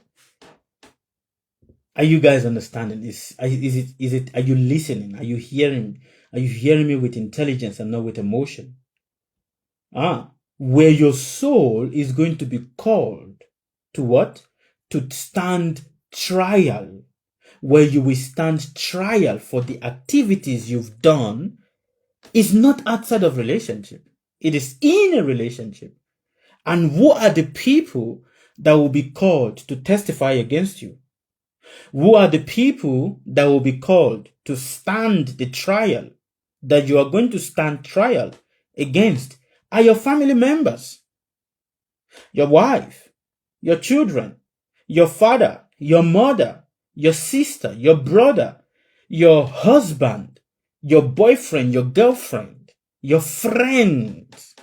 Are you guys understanding? Are you listening? Are you hearing? Are you hearing me with intelligence and not with emotion? Where your soul is going to be called to what? To stand trial. Where you will stand trial for the activities you've done is not outside of relationship. It is in a relationship. And who are the people that will be called to testify against you? Who are the people that will be called to stand the trial that you are going to stand trial against? Are your family members, your wife, your children, your father, your mother, your sister, your brother, your husband, your boyfriend, your girlfriend, your friends.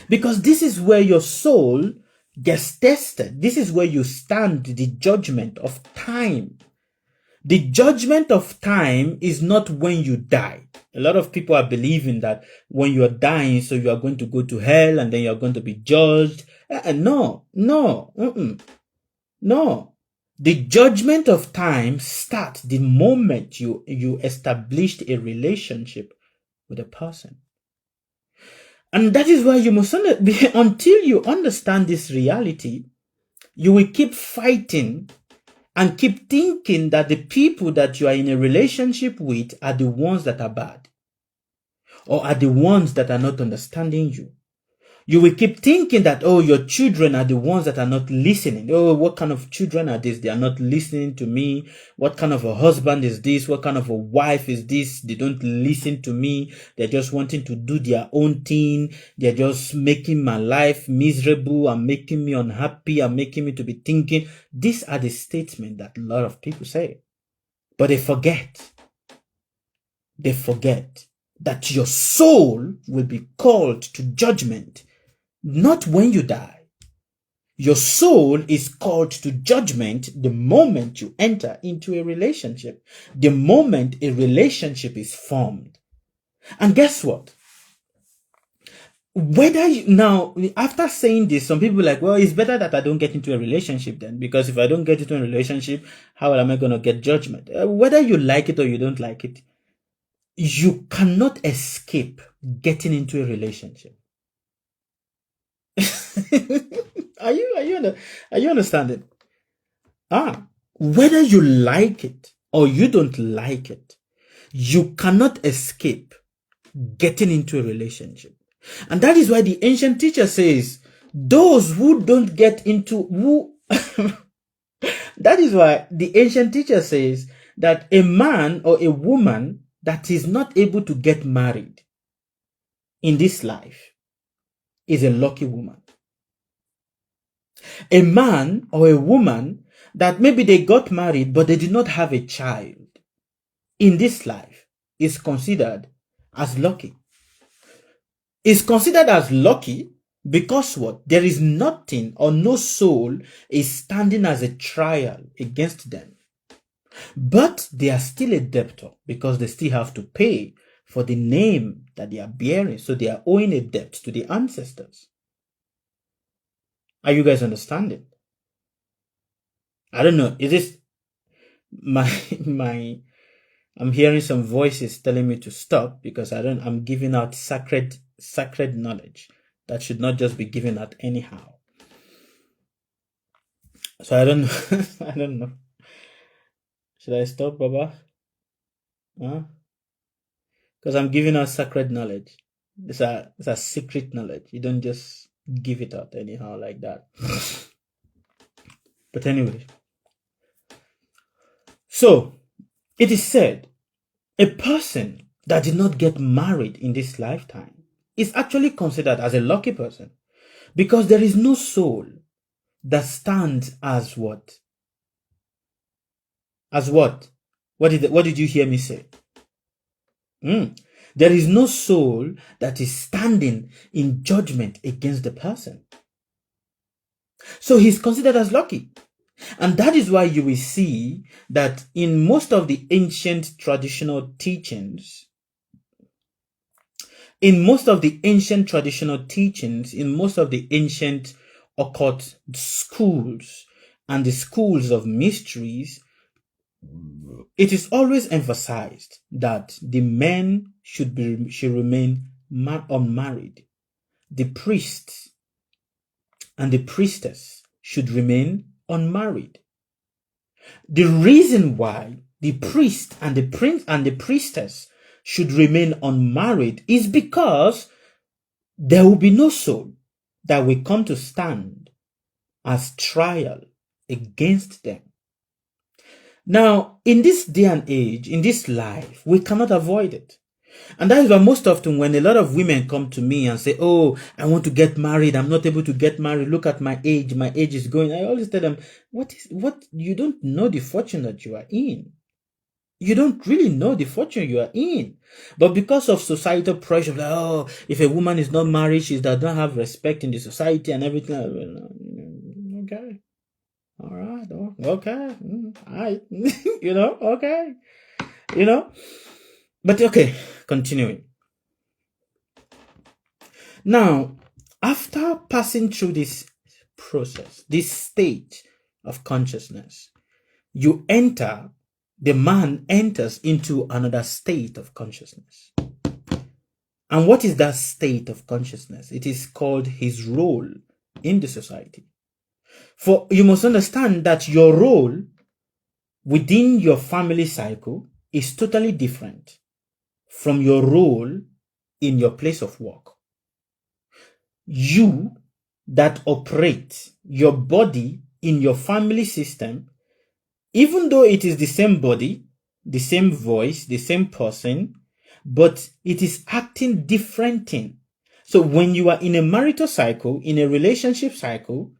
Because this is where your soul gets tested. This is where you stand the judgment of time. The judgment of time is not when you die. A lot of people are believing that when you are dying, so you are going to go to hell and then you are going to be judged. No. The judgment of time starts the moment you established a relationship with a person. And that is why you must, until you understand this reality, you will keep fighting and keep thinking that the people that you are in a relationship with are the ones that are bad, or are the ones that are not understanding you. You will keep thinking that, oh, your children are the ones that are not listening. Oh, what kind of children are these? They are not listening to me. What kind of a husband is this? What kind of a wife is this? They don't listen to me. They're just wanting to do their own thing. They're just making my life miserable and making me unhappy and making me to be thinking. These are the statements that a lot of people say. But they forget that your soul will be called to judgment. Not when you die. Your soul is called to judgment the moment you enter into a relationship, the moment a relationship is formed. And guess what? Now, after saying this, some people are like, well, it's better that I don't get into a relationship then, because if I don't get into a relationship, how am I going to get judgment? Whether you like it or you don't like it, you cannot escape getting into a relationship. Are you understanding? Whether you like it or you don't like it, you cannot escape getting into a relationship. And that is why the ancient teacher says, those who don't get into that is why the ancient teacher says that a man or a woman that is not able to get married in this life is a lucky woman. A man or a woman that maybe they got married but they did not have a child in this life is considered as lucky. Is considered as lucky because what? There is nothing or no soul is standing as a trial against them. But they are still a debtor because they still have to pay for the name that they are bearing. So they are owing a debt to the ancestors. Are you guys understanding? I don't know. Is this I'm hearing some voices telling me to stop because I'm giving out sacred knowledge that should not just be given out anyhow. So I don't know. I don't know. Should I stop, Baba? Huh? Because I'm giving out sacred knowledge. It's a secret knowledge. You don't just give it out anyhow like that. But anyway. So, it is said, a person that did not get married in this lifetime is actually considered as a lucky person, because there is no soul that stands as what? As what? What did you hear me say? There is no soul that is standing in judgment against the person. So he's considered as lucky. And that is why you will see that in most of the ancient traditional teachings, in most of the ancient occult schools and the schools of mysteries, it is always emphasized that the men should remain unmarried. The priest and the priestess should remain unmarried. The reason why the priest and the priestess should remain unmarried is because there will be no soul that will come to stand as trial against them. Now, in this day and age, in this life, we cannot avoid it. And that is why most often when a lot of women come to me and say, oh, I want to get married, I'm not able to get married, look at my age is going, I always tell them, you don't know the fortune that you are in. You don't really know the fortune you are in. But because of societal pressure, like, oh, if a woman is not married, she does not have respect in the society and everything. Okay. All right. Okay. All right. Okay. But okay, continuing. Now, after passing through this process, this state of consciousness, the man enters into another state of consciousness. And what is that state of consciousness? It is called his role in the society. For you must understand that your role within your family cycle is totally different from your role in your place of work. You that operate your body in your family system, even though it is the same body, the same voice, the same person, but it is acting different thing. So when you are in a marital cycle, in a relationship cycle,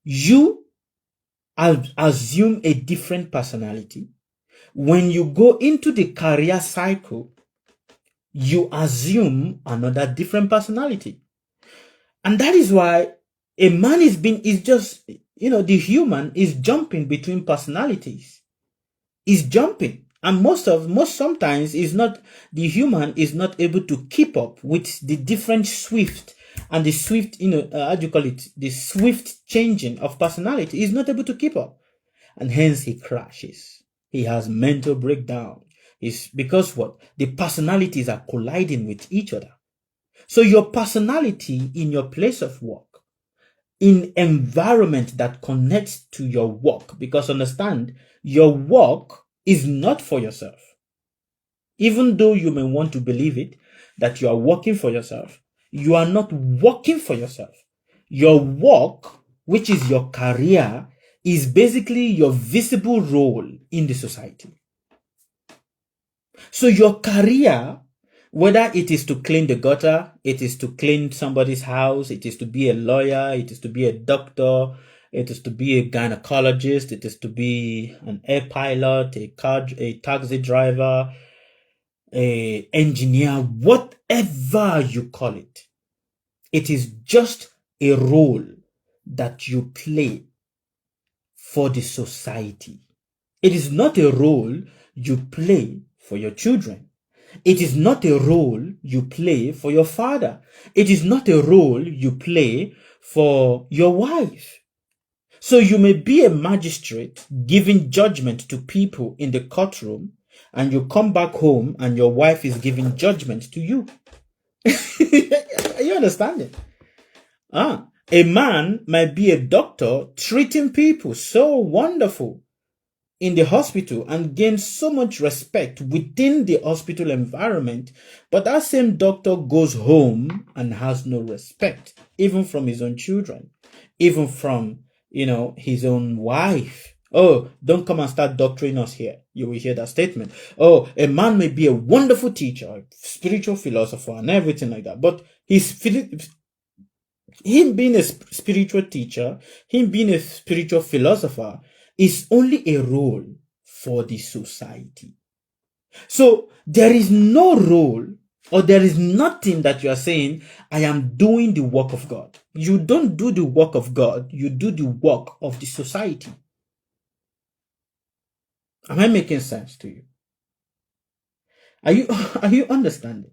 you assume a different personality. When you go into the career cycle, you assume another different personality. And that is why a man the human is jumping between personalities. Is jumping. And sometimes the human is not able to keep up with the different swift and the swift, the swift changing of personality. He's not able to keep up. And hence he crashes. He has mental breakdown. It's because what? The personalities are colliding with each other. So your personality in your place of work, in environment that connects to your work, because understand, your work is not for yourself. Even though you may want to believe it, that you are working for yourself, you are not working for yourself. Your work, which is your career, is basically your visible role in the society. So your career, whether it is to clean the gutter, it is to clean somebody's house, it is to be a lawyer, it is to be a doctor, it is to be a gynecologist, it is to be an air pilot, a taxi driver, a engineer, whatever you call it. It is just a role that you play for the society. It is not a role you play for your children. It is not a role you play for your father. It is not a role you play for your wife. So you may be a magistrate giving judgment to people in the courtroom, and you come back home and your wife is giving judgment to you. Are you understanding? A man might be a doctor treating people so wonderful in the hospital and gain so much respect within the hospital environment, but that same doctor goes home and has no respect, even from his own children, even from, his own wife. Oh, don't come and start doctoring us here. You will hear that statement. Oh, a man may be a wonderful teacher, a spiritual philosopher, and everything like that, but him being a spiritual teacher, him being a spiritual philosopher is only a role for the society. So there is no role or there is nothing that you are saying, I am doing the work of God. You don't do the work of God, you do the work of the society. Am I making sense to you? Are you understanding?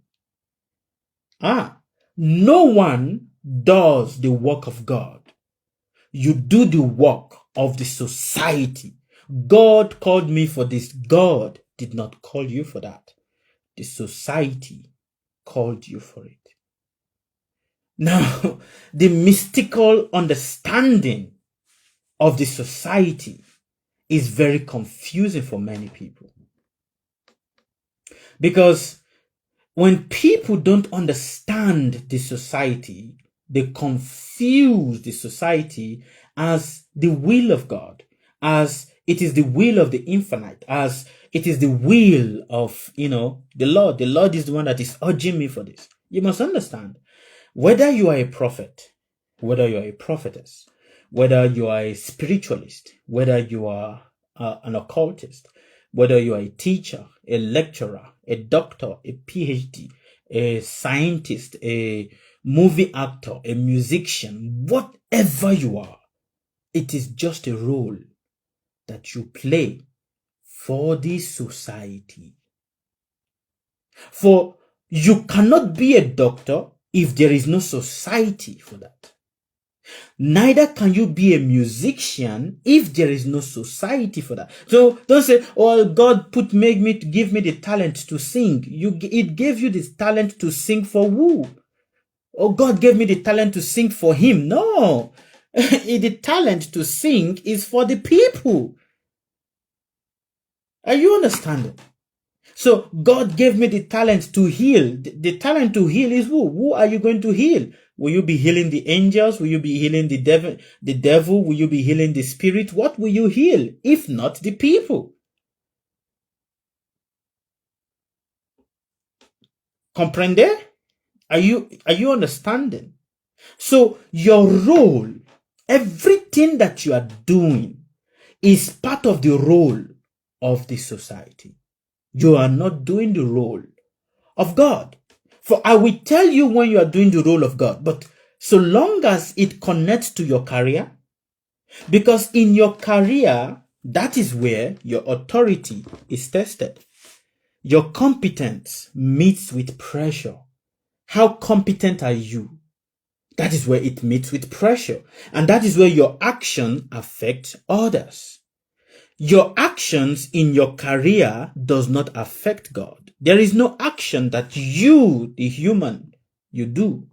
No one does the work of God. You do the work of the society. God called me for this. God did not call you for that. The society called you for it. Now, the mystical understanding of the society is very confusing for many people. Because when people don't understand the society, they confuse the society as the will of God, as it is the will of the infinite, as it is the will of, the Lord. The Lord is the one that is urging me for this. You must understand, whether you are a prophet, whether you are a prophetess, whether you are a spiritualist, whether you are an occultist, whether you are a teacher, a lecturer, a doctor, a PhD, a scientist, a movie actor, a musician, whatever you are, it is just a role that you play for the society. For you cannot be a doctor if there is no society for that. Neither can you be a musician if there is no society for that. So don't say, oh, God give me the talent to sing. It gave you this talent to sing for who? Oh, God gave me the talent to sing for him. No. The talent to sing is for the people. Are you understanding? So God gave me the talent to heal. The talent to heal is who? Who are you going to heal? Will you be healing the angels? Will you be healing the devil? Will you be healing the spirit? What will you heal if not the people? Comprende? Are you understanding? So your role, everything that you are doing is part of the role of the society. You are not doing the role of God. For I will tell you when you are doing the role of God, but so long as it connects to your career, because in your career, that is where your authority is tested. Your competence meets with pressure. How competent are you? That is where it meets with pressure. And that is where your action affects others. Your actions in your career does not affect God. There is no action that you, the human, you do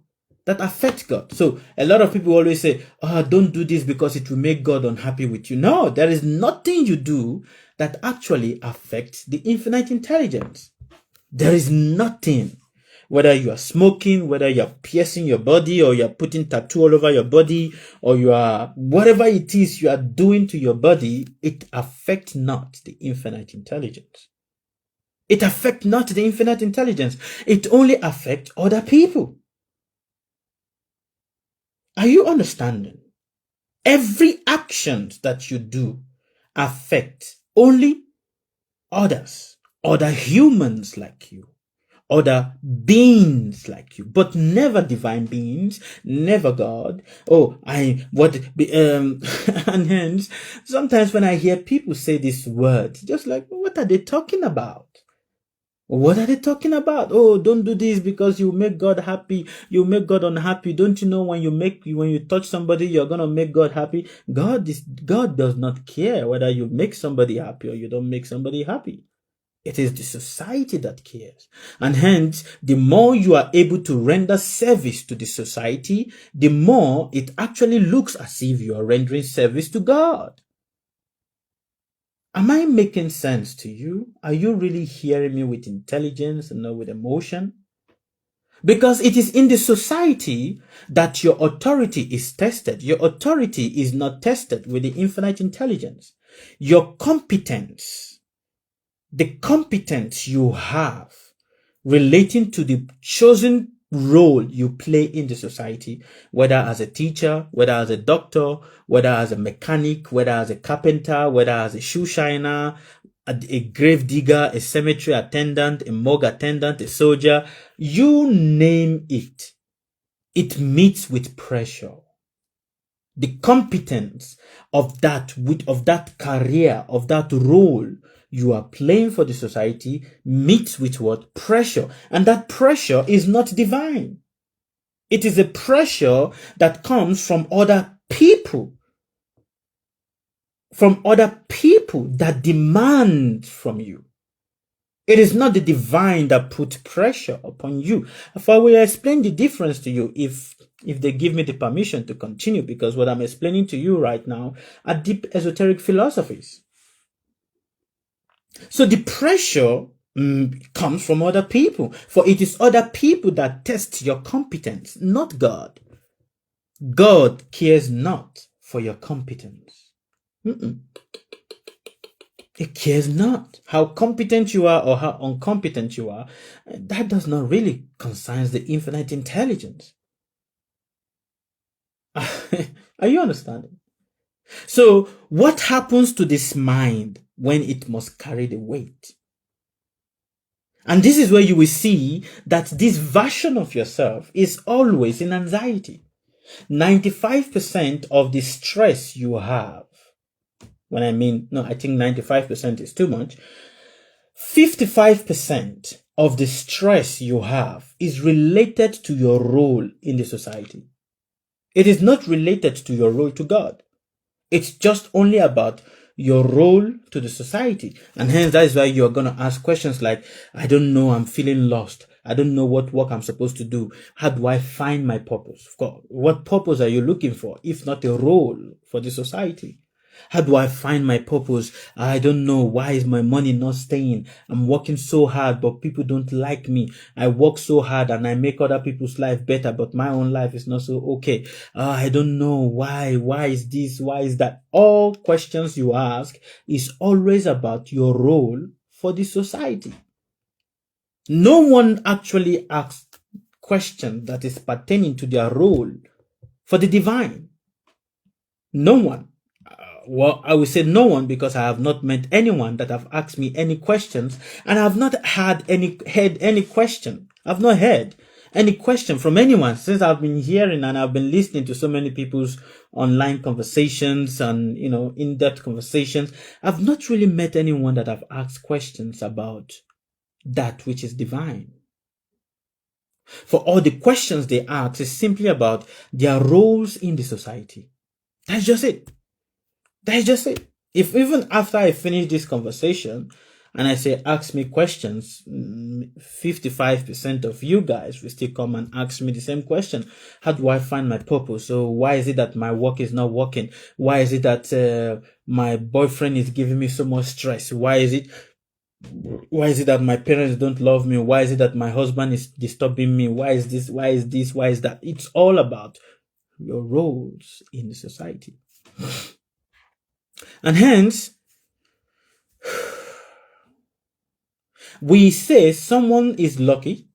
that affects God. So a lot of people always say, don't do this because it will make God unhappy with you. No, there is nothing you do that actually affects the infinite intelligence. There is nothing. Whether you are smoking, whether you are piercing your body, or you are putting tattoo all over your body, or you are whatever it is you are doing to your body, it affects not the infinite intelligence. It affects not the infinite intelligence. It only affects other people. Are you understanding? Every action that you do affects only others, other humans like you, other beings like you, but never divine beings, never God. And hence, sometimes when I hear people say these words, just like, what are they talking about? What are they talking about? Oh, don't do this because you make God happy. You make God unhappy. Don't you know when you touch somebody, you're going to make God happy? God does not care whether you make somebody happy or you don't make somebody happy. It is the society that cares. And hence, the more you are able to render service to the society, the more it actually looks as if you are rendering service to God. Am I making sense to you? Are you really hearing me with intelligence and not with emotion? Because it is in the society that your authority is tested. Your authority is not tested with the infinite intelligence. Your competence, the competence you have relating to the chosen role you play in the society, whether as a teacher, whether as a doctor, whether as a mechanic, whether as a carpenter, whether as a shoe shiner, a grave digger, a cemetery attendant, a morgue attendant, a soldier, you name it. It meets with pressure. The competence of that career, of that role you are playing for the society meets with what? Pressure. And that pressure is not divine. It is a pressure that comes from other people. From other people that demand from you. It is not the divine that puts pressure upon you. I will explain the difference to you if they give me the permission to continue, because what I'm explaining to you right now are deep esoteric philosophies. So the pressure comes from other people, for it is other people that test your competence, not God. God cares not for your competence. It cares not how competent you are or how incompetent you are. That does not really concern the infinite intelligence. Are you understanding? So what happens to this mind when it must carry the weight? And this is where you will see that this version of yourself is always in anxiety. 95% of the stress you have, I think 95% is too much. 55% of the stress you have is related to your role in the society. It is not related to your role to God. It's just only about your role to the society. And hence, that is why you're going to ask questions like, I don't know, I'm feeling lost. I don't know what work I'm supposed to do. How do I find my purpose? Of course, what purpose are you looking for, if not a role for the society? How do I find my purpose? I don't know. Why is my money not staying? I'm working so hard, but people don't like me. I work so hard and I make other people's life better, but my own life is not so okay. I don't know why. Why is this? Why is that? All questions you ask is always about your role for the society. No one actually asks questions that is pertaining to their role for the divine. No one. Well, I will say no one, because I have not met anyone that have asked me any questions, and I have not heard any question. I've not heard any question from anyone since I've been hearing and I've been listening to so many people's online conversations and, in-depth conversations. I've not really met anyone that have asked questions about that which is divine. For all the questions they ask is simply about their roles in the society. That's just it. That's just it. If even after I finish this conversation and I say, ask me questions, 55% of you guys will still come and ask me the same question. How do I find my purpose? So why is it that my work is not working? Why is it that my boyfriend is giving me so much stress? Why is it that my parents don't love me? Why is it that my husband is disturbing me? Why is this? Why is this? Why is that? It's all about your roles in the society. And hence, we say someone is lucky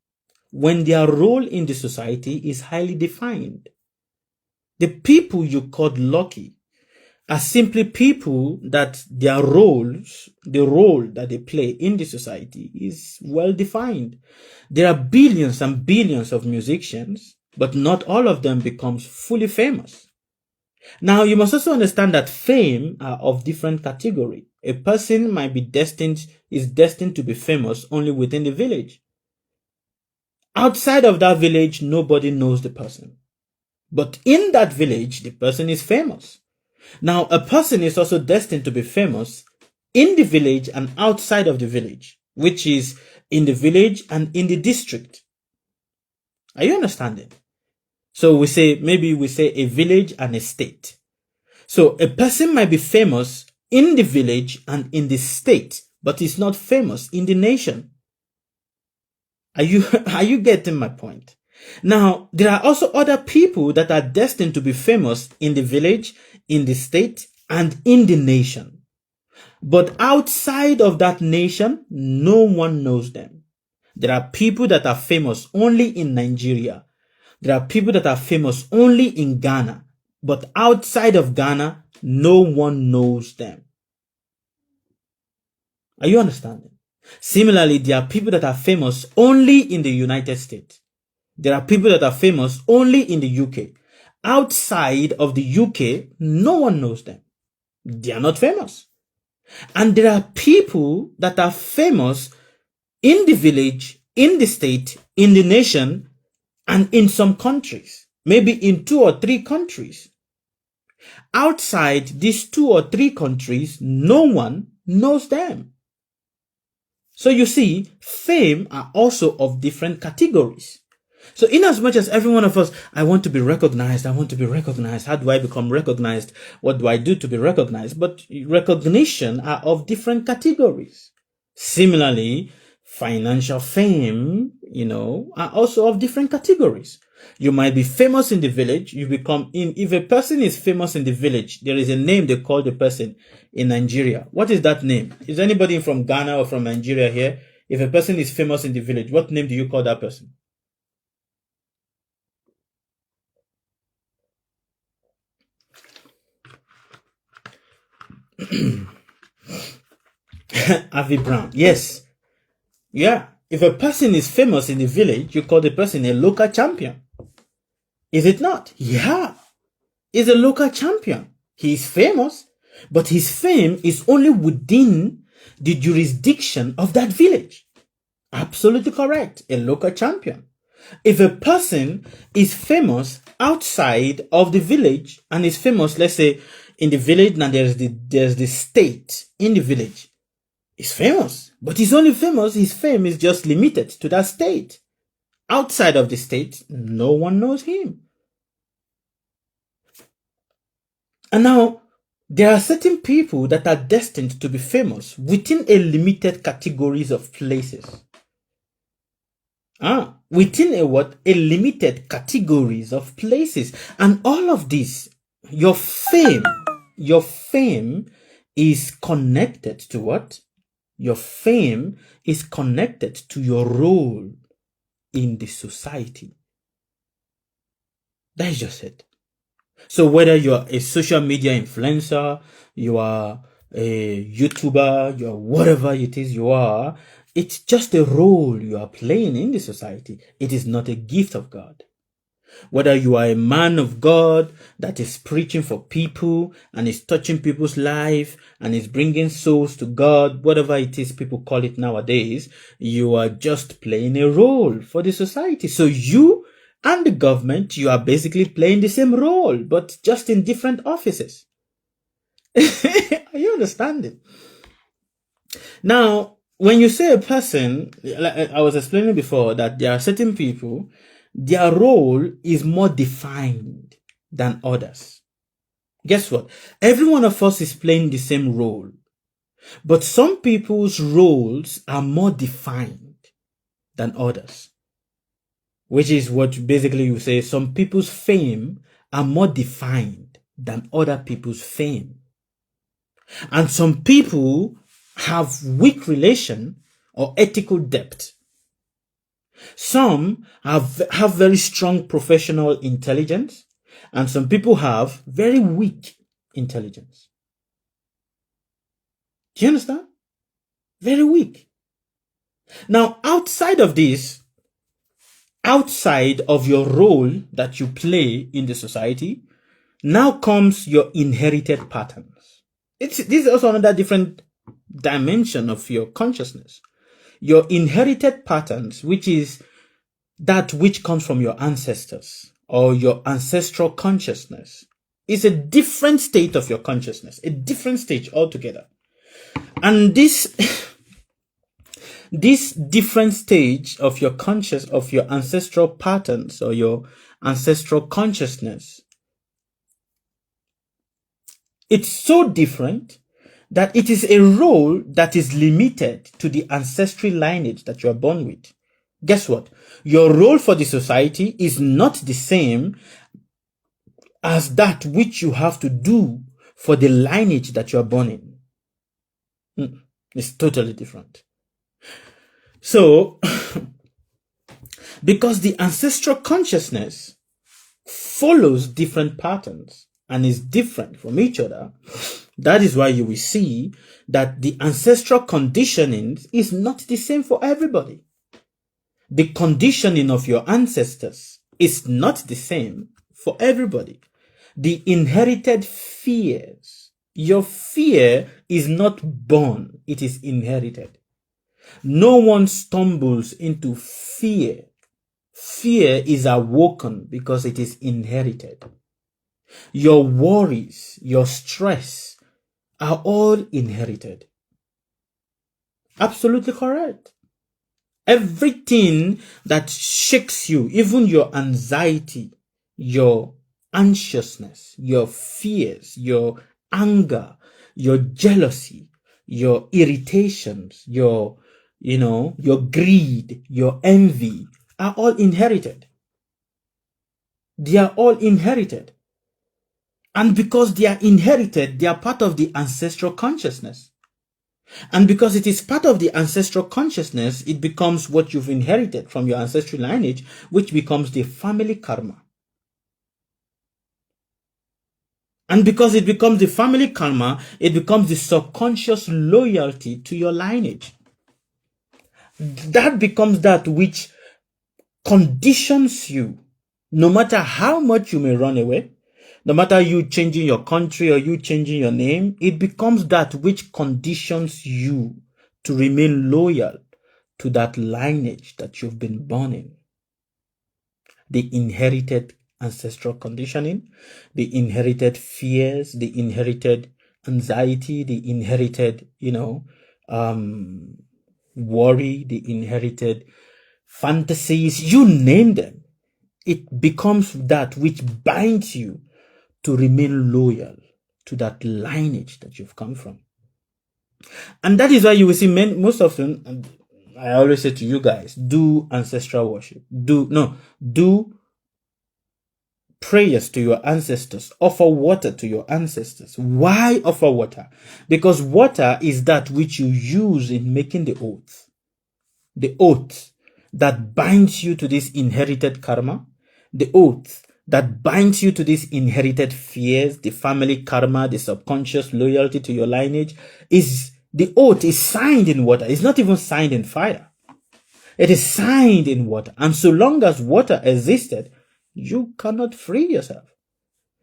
when their role in the society is highly defined. The people you call lucky are simply people that their roles, the role that they play in the society is well defined. There are billions and billions of musicians, but not all of them becomes fully famous. Now, you must also understand that fame are of different category. A person might be destined to be famous only within the village. Outside of that village, nobody knows the person. But in that village, the person is famous. Now, a person is also destined to be famous in the village and outside of the village. which is in the village and in the district. Are you understanding? So maybe we say a village and a state. So a person might be famous in the village and in the state, but is not famous in the nation. Are you getting my point? Now, there are also other people that are destined to be famous in the village, in the state, and in the nation. But outside of that nation, no one knows them. There are people that are famous only in Nigeria. There are people that are famous only in Ghana. But outside of Ghana, no one knows them. Are you understanding? Similarly, there are people that are famous only in the United States. There are people that are famous only in the UK. Outside of the UK, no one knows them. They are not famous. And there are people that are famous in the village, in the state, in the nation, and in some countries. Maybe in 2 or 3 countries. Outside these 2 or 3 countries, no one knows them. So you see, fame are also of different categories. So in as much as every one of us, I want to be recognized, I want to be recognized. How do I become recognized? What do I do to be recognized? But recognition are of different categories. Similarly, financial fame, are also of different categories. You might be famous in the village. If a person is famous in the village, there is a name they call the person in Nigeria. What is that name? Is anybody from Ghana or from Nigeria here? If a person is famous in the village, what name do you call that person? Avi Brown. Yes. Yeah. If a person is famous in the village, you call the person a local champion. Is it not? Yeah. He's a local champion. He is famous, but his fame is only within the jurisdiction of that village. Absolutely correct. A local champion. If a person is famous outside of the village and is famous, let's say, in the village, now there's the state in the village. He's famous, but he's only famous. His fame is just limited to that state. Outside of the state, no one knows him. And now, there are certain people that are destined to be famous within a limited categories of places. Within a limited categories of places. And all of this, your fame is connected to what? Your fame is connected to your role in the society. That's just it. So whether you're a social media influencer, you are a YouTuber, you're whatever it is you are, it's just a role you are playing in the society. It is not a gift of God. Whether you are a man of God that is preaching for people and is touching people's life and is bringing souls to God, whatever it is people call it nowadays, you are just playing a role for the society. So you and the government, you are basically playing the same role, but just in different offices. Are you understanding? Now, when you say a person, like I was explaining before, that there are certain people, their role is more defined than others. Guess what? Every one of us is playing the same role. But some people's roles are more defined than others. Which is what basically you say, some people's fame are more defined than other people's fame. And some people have weak relation or ethical depth. Some have very strong professional intelligence, and some people have very weak intelligence. Do you understand? Very weak. Now, outside of this, outside of your role that you play in the society, now comes your inherited patterns. This is also another different dimension of your consciousness. Your inherited patterns, which is that which comes from your ancestors or your ancestral consciousness, is a different state of your consciousness, a different stage altogether. And this this different stage of your of your ancestral patterns or your ancestral consciousness, it's so different that it is a role that is limited to the ancestral lineage that you are born with. Guess what? Your role for the society is not the same as that which you have to do for the lineage that you are born in. It's totally different. So, because the ancestral consciousness follows different patterns and is different from each other, that is why you will see that the ancestral conditioning is not the same for everybody. The conditioning of your ancestors is not the same for everybody. The inherited fears, your fear is not born, it is inherited. No one stumbles into fear. Fear is awoken because it is inherited. Your worries, your stress are all inherited. Absolutely correct. Everything that shakes you, even your anxiety, your anxiousness, your fears, your anger, your jealousy, your irritations, your greed, your envy are all inherited. They are all inherited. And because they are inherited, they are part of the ancestral consciousness. And because it is part of the ancestral consciousness, it becomes what you've inherited from your ancestral lineage, which becomes the family karma. And because it becomes the family karma, it becomes the subconscious loyalty to your lineage. That becomes that which conditions you, no matter how much you may run away, no matter you changing your country or you changing your name, it becomes that which conditions you to remain loyal to that lineage that you've been born in. The inherited ancestral conditioning, the inherited fears, the inherited anxiety, the inherited, worry, the inherited fantasies, you name them. It becomes that which binds you to remain loyal to that lineage that you've come from. And that is why you will see most often, and I always say to you guys, do ancestral worship. Do prayers to your ancestors. Offer water to your ancestors. Why offer water? Because water is that which you use in making the oath. The oath that binds you to this inherited karma. The oath that binds you to these inherited fears, the family karma, the subconscious loyalty to your lineage, is the oath is signed in water. It's not even signed in fire. It is signed in water. And so long as water existed, you cannot free yourself.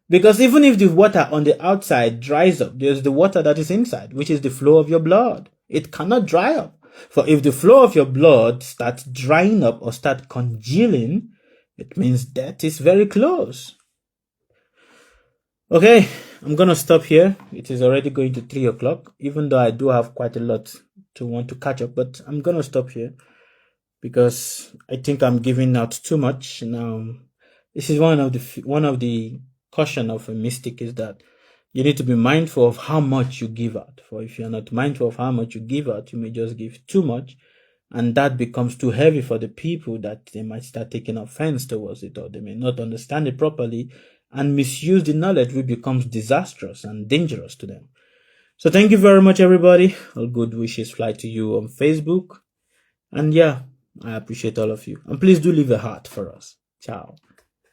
Because even if the water on the outside dries up, there's the water that is inside, which is the flow of your blood. It cannot dry up. For if the flow of your blood starts drying up or start congealing, it means death is very close. Okay, I'm going to stop here. It is already going to 3 o'clock, even though I do have quite a lot to want to catch up, but I'm going to stop here because I think I'm giving out too much. Now, this is one of the caution of a mystic is that you need to be mindful of how much you give out. For if you're not mindful of how much you give out, you may just give too much. And that becomes too heavy for the people that they might start taking offense towards it, or they may not understand it properly and misuse the knowledge, which becomes disastrous and dangerous to them. So thank you very much, everybody. All good wishes fly to you on Facebook. And yeah, I appreciate all of you. And please do leave a heart for us. Ciao.